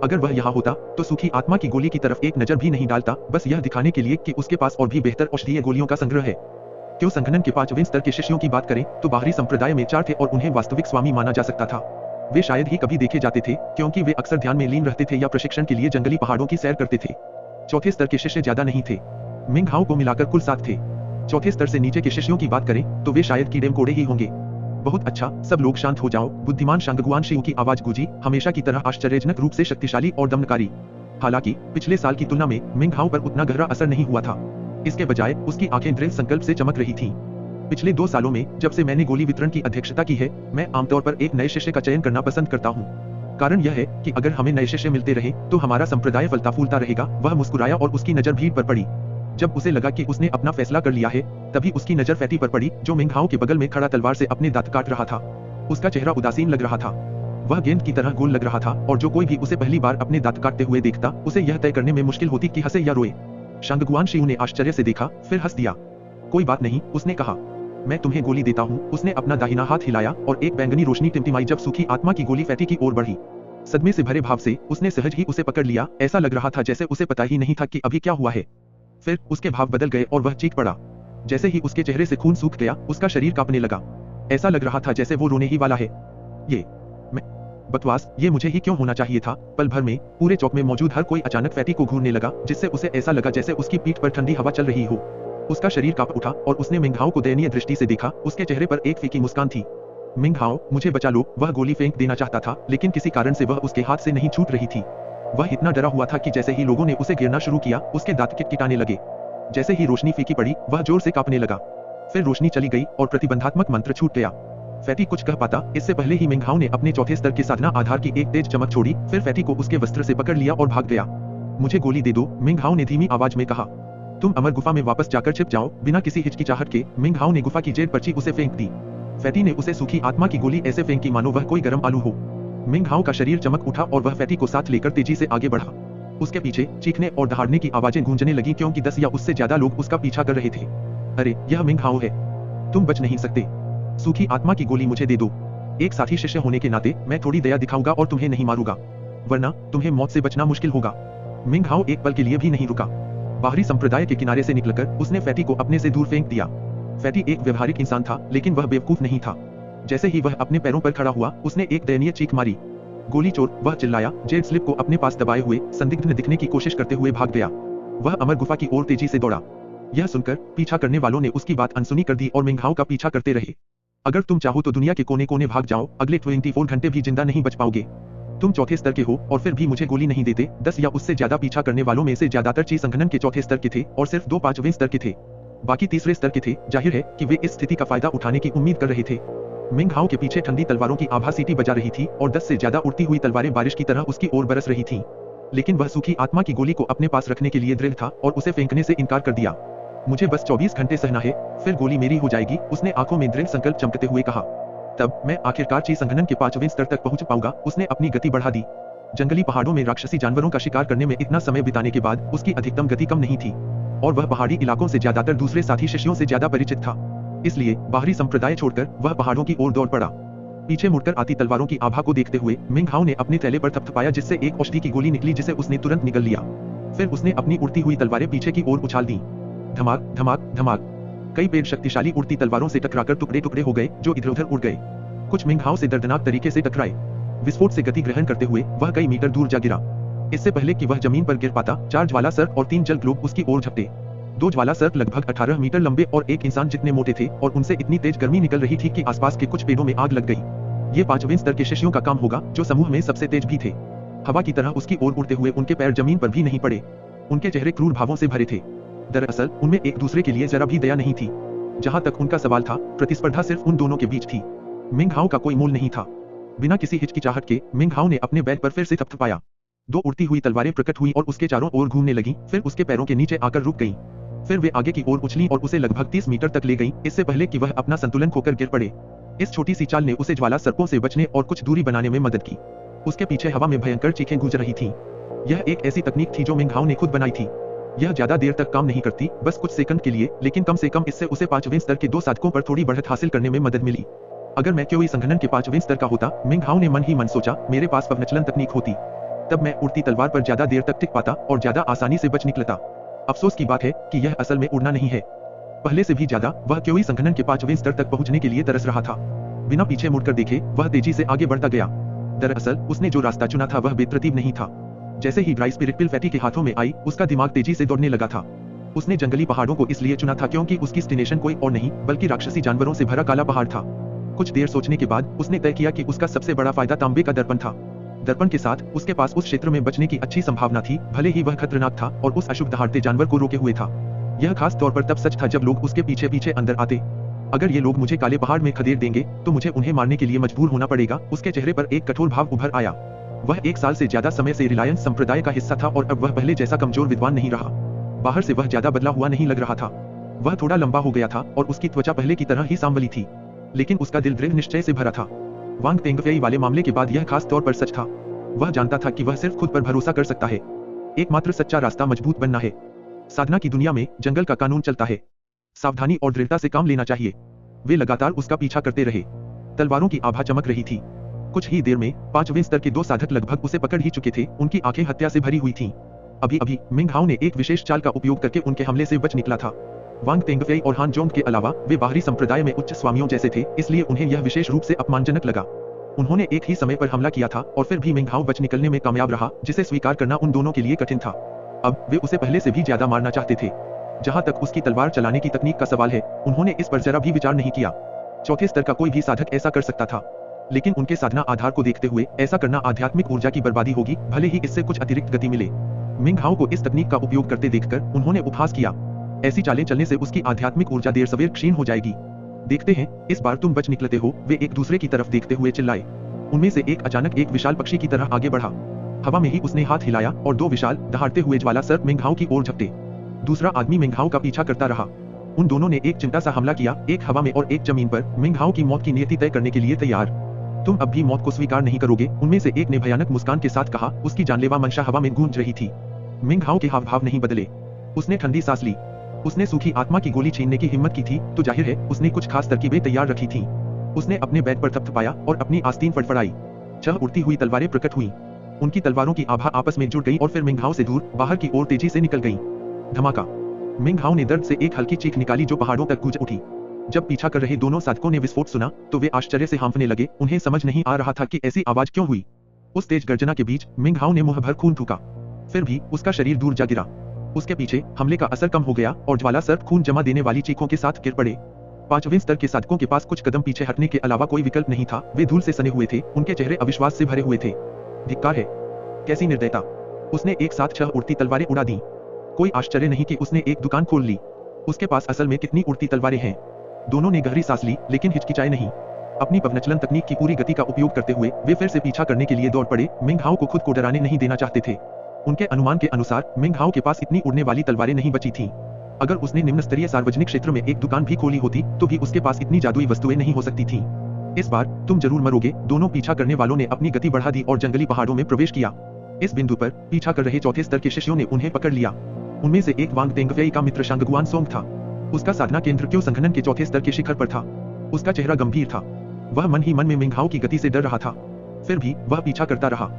S1: अगर वह यहाँ होता तो सूखी आत्मा की गोली की तरफ एक नजर भी नहीं डालता, बस यह दिखाने के लिए कि उसके पास और भी बेहतर औषधीय गोलियों का संग्रह है। क्यों संघनन के 5वें स्तर के शिष्यों की बात करें तो बाहरी संप्रदाय में 4 थे और उन्हें वास्तविक स्वामी माना जा सकता था। वे शायद ही कभी देखे जाते थे, क्योंकि वे अक्सर ध्यान में लीन रहते थे या प्रशिक्षण के लिए जंगली पहाड़ों की सैर करते थे। चौथे स्तर के शिष्य ज्यादा नहीं थे। मिंग हाओ को मिलाकर कुल 7 थे। चौथे स्तर से नीचे के शिष्यों की बात करें तो वे शायद कीड़े मकोड़े ही होंगे। बहुत अच्छा, सब लोग शांत हो जाओ, बुद्धिमान शांगगुआन शिउ की आवाज गूंजी, हमेशा की तरह आश्चर्यजनक रूप से शक्तिशाली और दमनकारी। हालांकि पिछले साल की तुलना में मिंग हाओ पर उतना गहरा असर नहीं हुआ था। इसके बजाय उसकी आंखें दृढ़ संकल्प से चमक रही थीं। पिछले 2 सालों में जब से मैंने गोली वितरण की अध्यक्षता की है, मैं आमतौर पर एक नए शिष्य का चयन करना पसंद करता हूँ। कारण यह है कि अगर हमें नए शिष्य मिलते रहे तो हमारा संप्रदाय फलता फूलता रहेगा। वह मुस्कुराया और उसकी नजर भीड़ पर पड़ी। जब उसे लगा कि उसने अपना फैसला कर लिया है, तभी उसकी नजर फैटी पर पड़ी, जो मिंग हाओ के बगल में खड़ा तलवार से अपने दांत काट रहा था। उसका चेहरा उदासीन लग रहा था। वह गेंद की तरह गोल लग रहा था और जो कोई भी उसे पहली बार अपने दांत काटते हुए देखता, उसे यह तय करने में मुश्किल होती कि हंसे या रोए। शांगगुआन शिउ ने आश्चर्य से देखा, फिर हंस दिया। कोई बात नहीं, उसने कहा, मैं तुम्हें गोली देता हूँ। उसने अपना दाहिना हाथ हिलाया और एक बैंगनी रोशनी टिमटिमाई जब सूखी आत्मा की गोली फैटी की ओर बढ़ी। सदमे से भरे भाव से उसने सहज ही उसे पकड़ लिया, ऐसा लग रहा था जैसे उसे पता ही नहीं था कि अभी क्या हुआ है। फिर उसके भाव बदल गए और वह चीख पड़ा। जैसे ही उसके चेहरे से खून सूख गया, उसका शरीर कांपने लगा। ऐसा लग रहा था जैसे वो रोने ही वाला है। मैं बकवास, ये मुझे ही क्यों होना चाहिए था। पल भर में पूरे चौक में मौजूद हर कोई अचानक फैटी को घूरने लगा, जिससे उसे ऐसा लगा जैसे उसकी पीठ पर ठंडी हवा चल रही हो। उसका शरीर कांप उठा और उसने मिंग हाओ को दयनीय दृष्टि से देखा। उसके चेहरे पर एक फीकी मुस्कान थी। मिंग हाओ, मुझे बचा लो। वह गोली फेंक देना चाहता था, लेकिन किसी कारण से वह उसके हाथ से नहीं छूट रही थी। वह इतना डरा हुआ था कि जैसे ही लोगों ने उसे गिरना शुरू किया, उसके दांत किटकिटाने लगे। जैसे ही रोशनी फीकी पड़ी, वह जोर से कांपने लगा। फिर रोशनी चली गई और प्रतिबंधात्मक मंत्र छूट गया। फैटी कुछ कह पाता इससे पहले ही मिंग हाओ ने अपने चौथे स्तर के साधना आधार की एक तेज चमक छोड़ी। फिर फैटी को उसके वस्त्र से पकड़ लिया और भाग गया। मुझे गोली दे दो, मिंग हाओ ने धीमी आवाज में कहा। तुम अमर गुफा में वापस जाकर छिप जाओ। बिना किसी हिचकिचाहट के मिंग हाओ ने गुफा की जेब पर्ची उसे फेंक दी। फैटी ने उसे सूखी आत्मा की गोली ऐसे फेंकी मानो वह कोई गर्म आलू हो। मिंग हाओ का शरीर चमक उठा और वह फैटी को साथ लेकर तेजी से आगे बढ़ा। उसके पीछे चीखने और दहाड़ने की आवाजें गूंजने लगीं, क्योंकि 10 या उससे ज्यादा लोग उसका पीछा कर रहे थे। अरे, यह मिंग हाओ है। तुम बच नहीं सकते। सूखी आत्मा की गोली मुझे दे दो। एक साथी शिष्य होने के नाते मैं थोड़ी दया दिखाऊंगा और तुम्हें नहीं मारूंगा, वरना तुम्हें मौत से बचना मुश्किल होगा। मिंग हाओ एक पल के लिए भी नहीं रुका। बाहरी संप्रदाय के किनारे से निकलकर उसने फैटी को अपने से दूर फेंक दिया। फैटी एक व्यवहारिक इंसान था, लेकिन वह बेवकूफ नहीं था। जैसे ही वह अपने पैरों पर खड़ा हुआ, उसने एक दयनीय चीख मारी। गोली चोर, वह चिल्लाया। जेड स्लिप को अपने पास दबाए हुए संदिग्ध दिखने की कोशिश करते हुए भाग गया। वह अमर गुफा की ओर तेजी से दौड़ा। यह सुनकर पीछा करने वालों ने उसकी बात अनसुनी कर दी और मिंग हाओ का पीछा करते रहे। अगर तुम चाहो तो दुनिया के कोने कोने भाग जाओ, अगले 24 घंटे भी जिंदा नहीं बच पाओगे। तुम चौथे स्तर के हो और फिर भी मुझे गोली नहीं देते। 10 या उससे ज्यादा पीछा करने वालों में से ज्यादातर ची संघनन के चौथे स्तर के थे और सिर्फ 2 5वें स्तर के थे। बाकी तीसरे स्तर के थे। जाहिर है कि वे इस स्थिति का फायदा उठाने की उम्मीद कर रहे थे। मिंग हाओ के पीछे ठंडी तलवारों की आभा सीटी बजा रही थी और 10 से ज्यादा उड़ती हुई तलवारें बारिश की तरह उसकी ओर बरस रही थीं। लेकिन वह सूखी आत्मा की गोली को अपने पास रखने के लिए दृढ़ था और उसे फेंकने से इनकार कर दिया। मुझे बस 24 घंटे सहना है, फिर गोली मेरी हो जाएगी, उसने आंखों में दृढ़ संकल्प चमकते हुए कहा। तब मैं आखिरकार ची संघनन के 5वें स्तर तक पहुंच पाऊंगा। उसने अपनी गति बढ़ा दी। जंगली पहाड़ों में राक्षसी जानवरों का शिकार करने में इतना समय बिताने के बाद उसकी अधिकतम गति कम नहीं थी और वह पहाड़ी इलाकों से ज्यादातर दूसरे साथी शिष्यों से ज्यादा परिचित था। इसलिए बाहरी संप्रदाय छोड़कर वह पहाड़ों की ओर दौड़ पड़ा। पीछे मुड़कर आती तलवारों की आभा को देखते हुए मिंग हाओ ने अपने थैले पर थपथपाया, जिससे एक औषधि की गोली निकली, जिसे उसने तुरंत निगल लिया। फिर उसने अपनी उड़ती हुई तलवारें पीछे की ओर उछाल दी। धमाक धमाक धमाक। कई पेड़ शक्तिशाली उड़ती तलवारों से टकराकर टुकड़े टुकड़े हो गए, जो इधर उधर उड़ गए। कुछ मिंग हाओ से दर्दनाक तरीके से टकराए। विस्फोट से गति ग्रहण करते हुए वह कई मीटर दूर जा गिरा। इससे पहले कि वह जमीन पर गिर पाता, 4 ज्वाला सर्प और 3 जल ग्लोब उसकी ओर झपटे। 2 ज्वाला सर्प लगभग 18 मीटर लंबे और एक इंसान जितने मोटे थे और उनसे इतनी तेज गर्मी निकल रही थी कि आसपास के कुछ पेड़ों में आग लग गई। ये 5वें स्तर के शिष्यों का काम होगा, जो समूह में सबसे तेज भी थे। हवा की तरह उसकी ओर उड़ते हुए उनके पैर जमीन पर भी नहीं पड़े। उनके चेहरे क्रूर भावों से भरे थे। दरअसल उनमें एक दूसरे के लिए जरा भी दया नहीं थी। जहां तक उनका सवाल था, प्रतिस्पर्धा सिर्फ उन दोनों के बीच थी। मिंग हाओ का कोई मोल नहीं था। बिना किसी हिचकिचाहट के मिंग हाओ ने अपने बैग पर फिर से थपथपाया। 2 उड़ती हुई तलवारें प्रकट हुई और उसके चारों ओर घूमने लगीं, फिर उसके पैरों के नीचे आकर रुक गईं। फिर वे आगे की ओर उछलीं और उसे लगभग 30 मीटर तक ले गईं, इससे पहले कि वह अपना संतुलन खोकर गिर पड़े। इस छोटी सी चाल ने उसे ज्वाला सर्पों से बचने और कुछ दूरी बनाने में मदद की। उसके पीछे हवा में भयंकर चीखें गूंज रही थीं। यह एक ऐसी तकनीक थी जो मिंग हाओ ने खुद बनाई थी। यह ज्यादा देर तक काम नहीं करती, बस कुछ सेकंड के लिए, लेकिन कम से कम इससे उसे 5वें स्तर के 2 साधकों पर थोड़ी बढ़त हासिल करने में मदद मिली। अगर मैं क्योई संघनन के 5वें स्तर का होता, मिंग हाओ ने मन ही मन सोचा, मेरे पास पवनचलन तकनीक होती, तब मैं उड़ती तलवार पर ज्यादा देर तक टिक पाता और ज्यादा आसानी से बच निकलता। अफसोस की बात है कि यह असल में उड़ना नहीं है। पहले से भी ज्यादा वह क्योई संघनन के 5वें स्तर तक पहुंचने के लिए तरस रहा था। बिना पीछे मुड़कर देखे वह तेजी से आगे बढ़ता गया। दरअसल उसने जो रास्ता चुना था वह बेतरतीब नहीं था। जैसे ही ड्राई स्पिरिट पिल फैटी के हाथों में आई, उसका दिमाग तेजी से दौड़ने लगा था। उसने जंगली पहाड़ों को इसलिए चुना था क्योंकि उसकी डेस्टिनेशन कोई और नहीं बल्कि राक्षसी जानवरों से भरा काला पहाड़ था। कुछ देर सोचने के बाद उसने तय किया कि उसका सबसे बड़ा फायदा तांबे का दर्पण था। दर्पण के साथ उसके पास उस क्षेत्र में बचने की अच्छी संभावना थी, भले ही वह खतरनाक था और उस अशुभ दहाड़ते जानवर को रोके हुए था। यह खास तौर पर तब सच था जब लोग उसके पीछे पीछे अंदर आते। अगर ये लोग मुझे काले पहाड़ में खदेड़ देंगे तो मुझे उन्हें मारने के लिए मजबूर होना पड़ेगा। उसके चेहरे पर एक कठोर भाव उभर आया। वह 1 साल से ज्यादा समय से रिलायंस संप्रदाय का हिस्सा था और अब वह पहले जैसा कमजोर विद्वान नहीं रहा। बाहर से वह ज्यादा बदला हुआ नहीं लग रहा था। वह थोड़ा लंबा हो गया था और उसकी त्वचा पहले की तरह ही सांवली थी, लेकिन उसका दिल दृढ़ निश्चय से भरा था। वांग पेंगफेई वाले मामले के बाद यह खास तौर पर सच था। वह जानता था कि वह सिर्फ खुद पर भरोसा कर सकता है। एकमात्र सच्चा रास्ता मजबूत बनना है। साधना की दुनिया में जंगल का कानून चलता है, सावधानी और दृढ़ता से काम लेना चाहिए। वे लगातार उसका पीछा करते रहे। तलवारों की आभा चमक रही थी। कुछ ही देर में 5वें स्तर के 2 साधक लगभग उसे पकड़ ही चुके थे। उनकी आंखें हत्या से भरी हुई थीं। अभी अभी मिंग हाओ ने एक विशेष चाल का उपयोग करके उनके हमले से बच निकला था। वांग पेंगफेई और हान जोंग के अलावा वे बाहरी संप्रदाय में उच्च स्वामियों जैसे थे, इसलिए उन्हें यह विशेष रूप से अपमानजनक लगा। उन्होंने एक ही समय पर हमला किया था और फिर भी मिंग हाओ बच निकलने में कामयाब रहा, जिसे स्वीकार करना उन दोनों के लिए कठिन था। अब वे उसे पहले से भी ज्यादा मारना चाहते थे। जहां तक उसकी तलवार चलाने की तकनीक का सवाल है, उन्होंने इस पर जरा भी विचार नहीं किया। 4थे स्तर का कोई भी साधक ऐसा कर सकता था, लेकिन उनके साधना आधार को देखते हुए ऐसा करना आध्यात्मिक ऊर्जा की बर्बादी होगी, भले ही इससे कुछ अतिरिक्त गति मिले। मिंग हाओ को इस तकनीक का उपयोग करते देखकर उन्होंने उपहास किया। ऐसी चालें चलने से उसकी आध्यात्मिक ऊर्जा देर सवेर क्षीण हो जाएगी। देखते हैं इस बार तुम बच निकलते हो, वे एक दूसरे की तरफ देखते हुए चिल्लाए। उनमें से एक अचानक एक विशाल पक्षी की तरह आगे बढ़ा। हवा में ही उसने हाथ हिलाया और 2 विशाल दहाड़ते हुए ज्वाला सर्प मिंग हाओ की ओर झपटे। दूसरा आदमी मिंग हाओ का पीछा करता रहा। उन दोनों ने एक चिमटा सा हमला किया, एक हवा में और एक जमीन पर, मिंग हाओ की मौत की नियति तय करने के लिए तैयार। तुम अब भी मौत को स्वीकार नहीं करोगे, उनमें से एक ने भयानक मुस्कान के साथ कहा। उसकी जानलेवा मंशा हवा में गूंज रही थी। मिंग हाओ के हाव भाव नहीं बदले। उसने ठंडी सांस ली। उसने सूखी आत्मा की गोली छीनने की हिम्मत की थी, तो जाहिर है उसने कुछ खास तरकीबें तैयार रखी थीं। उसने अपने बैग पर थपथपाया और अपनी आस्तीन फड़फड़ाई। 6 उड़ती हुई तलवारें प्रकट हुईं। उनकी तलवारों की आभा आपस में जुड़ गई और फिर मिंग हाओ से दूर बाहर की ओर तेजी से निकल गईं। धमाका! मिंग हाओ ने दर्द से एक हल्की चीख निकाली जो पहाड़ों तक गूंज उठी। जब पीछा कर रहे दोनों साधकों ने विस्फोट सुना तो वे आश्चर्य से हांफने लगे। उन्हें समझ नहीं आ रहा था कि ऐसी आवाज क्यों हुई। उस तेज गर्जना के बीच मिंग हाओ ने मुंह भर खून थूका, फिर भी उसका शरीर दूर जा गिरा। उसके पीछे हमले का असर कम हो गया और ज्वाला सर्प खून जमा देने वाली चीखों के साथ गिर पड़े। 5वें स्तर के साधकों के पास कुछ कदम पीछे हटने के अलावा कोई विकल्प नहीं था। वे धूल से सने हुए थे, उनके चेहरे अविश्वास से भरे हुए थे। धिक्कार है, कैसी निर्दयता! उसने एक साथ 6 उड़ती तलवारें उड़ा दी। कोई आश्चर्य नहीं कि उसने एक दुकान खोल ली। उसके पास असल में कितनी उड़ती तलवारें हैं। दोनों ने गहरी सांस ली, लेकिन हिचकिचाए नहीं। अपनी पवनचलन तकनीक की पूरी गति का उपयोग करते हुए वे फिर से पीछा करने के लिए दौड़ पड़े। मिंग हाओ को खुद को डराने नहीं देना चाहते थे। उनके अनुमान के अनुसार मिंग हाओ के पास इतनी उड़ने वाली तलवारें नहीं बची थीं। अगर उसने निम्न स्तरीय सार्वजनिक क्षेत्र में एक दुकान भी खोली होती तो भी उसके पास इतनी जादुई वस्तुएं नहीं हो सकती थीं। इस बार तुम जरूर मरोगे। दोनों पीछा करने वालों ने अपनी गति बढ़ा दी और जंगली पहाड़ों में प्रवेश किया। इस बिंदु पर पीछा कर रहे 4थे स्तर के शिष्यों ने उन्हें पकड़ लिया। उनमें से एक वांग तेंगफेई का मित्र शांगगुआन सोंग था। उसका साधना केंद्र क्यों संघनन के 4थे स्तर के शिखर पर था। उसका चेहरा गंभीर था। वह मन ही मन में मिंग हाओ की गति से डर रहा था। फिर भी वह पीछा करता रहा।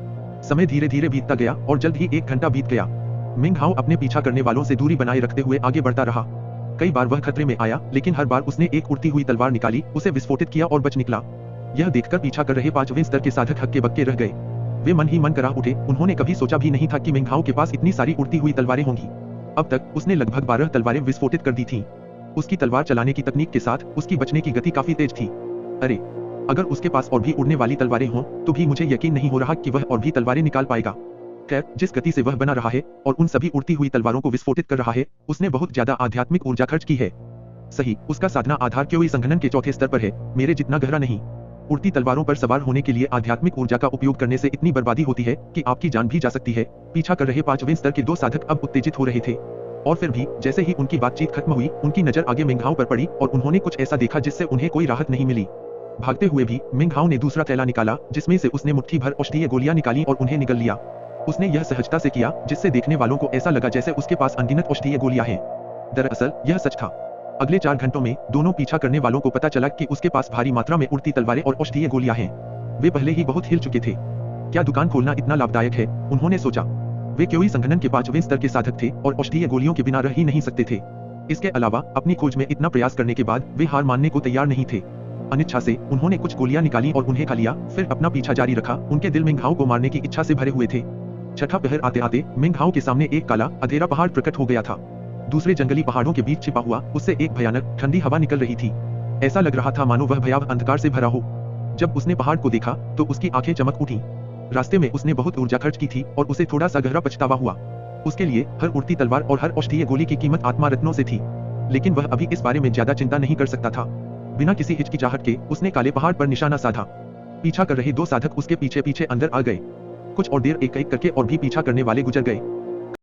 S1: समय धीरे धीरे बीतता गया और जल्द ही 1 घंटा बीत गया। मिंग हाओ अपने पीछा करने वालों से दूरी बनाए रखते हुए आगे बढ़ता रहा। कई बार वह खतरे में आया, लेकिन हर बार उसने एक उड़ती हुई तलवार निकाली, उसे विस्फोटित किया और बच निकला। यह देखकर पीछा कर रहे 5वें स्तर के साधक हक्के बक्के रह गए। वे मन ही मन करा उठे। उन्होंने कभी सोचा भी नहीं था कि मिंग हाओ के पास इतनी सारी उड़ती हुई तलवारें होंगी। अब तक उसने लगभग 12 तलवारें विस्फोटित कर दी थीं। उसकी तलवार चलाने की तकनीक के साथ उसकी बचने की गति काफी तेज थी। अरे, अगर उसके पास और भी उड़ने वाली तलवारें हों तो भी मुझे यकीन नहीं हो रहा कि वह और भी तलवारें निकाल पाएगा। खैर, जिस गति से वह बना रहा है और उन सभी उड़ती हुई तलवारों को विस्फोटित कर रहा है, उसने बहुत ज्यादा आध्यात्मिक ऊर्जा खर्च की है। सही, उसका साधना आधार क्यों संघनन के चौथे स्तर पर है, मेरे जितना गहरा नहीं। उड़ती तलवारों पर सवार होने के लिए आध्यात्मिक ऊर्जा का उपयोग करने से इतनी बर्बादी होती है कि आपकी जान भी जा सकती है। पीछा कर रहे 5वें स्तर के 2 साधक अब उत्तेजित हो रहे थे, और फिर भी जैसे ही उनकी बातचीत खत्म हुई, उनकी नजर आगे मिंगहाओ पर पड़ी और उन्होंने कुछ ऐसा देखा जिससे उन्हें कोई राहत नहीं मिली। भागते हुए भी मिंगहाओ ने दूसरा थैला निकाला, जिसमें से उसने मुट्ठी भर औषधीय गोलियां निकाली और उन्हें निगल लिया। उसने यह सहजता से किया जिससे देखने वालों को ऐसा लगा जैसे उसके पास अनगिनत औषधीय गोलियां हैं। दरअसल यह सच था। अगले 4 घंटों में दोनों पीछा करने वालों को पता चला कि उसके पास भारी मात्रा में उड़ती तलवारें और औषधीय गोलियां हैं। वे पहले ही बहुत हिल चुके थे। क्या दुकान खोलना इतना लाभदायक है, उन्होंने सोचा। वे क्यों संघनन के 5वें स्तर के साधक थे और औषधीय गोलियों के बिना रह ही नहीं सकते थे। इसके अलावा अपनी खोज में इतना प्रयास करने के बाद वे हार मानने को तैयार नहीं थे। अनिच्छा से उन्होंने कुछ गोलियां निकाली और उन्हें खा लिया, फिर अपना पीछा जारी रखा। उनके दिल मिंगहाओ को मारने की इच्छा से भरे हुए थे। छठा पहर आते आते मिंगहाओ के सामने एक काला अंधेरा पहाड़ प्रकट हो गया था। दूसरे जंगली पहाड़ों के बीच छिपा हुआ उससे एक भयानक ठंडी हवा निकल रही थी। ऐसा लग रहा था मानो वह भयावह अंधकार से भरा हो। जब उसने पहाड़ को देखा तो उसकी आंखें चमक उठी। रास्ते में उसने बहुत ऊर्जा खर्च की थी और उसे थोड़ा सा गहरा पछतावा हुआ। उसके लिए हर उड़ती तलवार और हर औषधीय गोली की कीमत आत्मा रत्नों से थी, लेकिन वह अभी इस बारे में ज्यादा चिंता नहीं कर सकता था। बिना किसी हिचकिचाहट के उसने काले पहाड़ पर निशाना साधा। पीछा कर रहे 2 साधक उसके पीछे पीछे अंदर आ गए। कुछ और देर एक एक करके और भी पीछा करने वाले गुजर गए।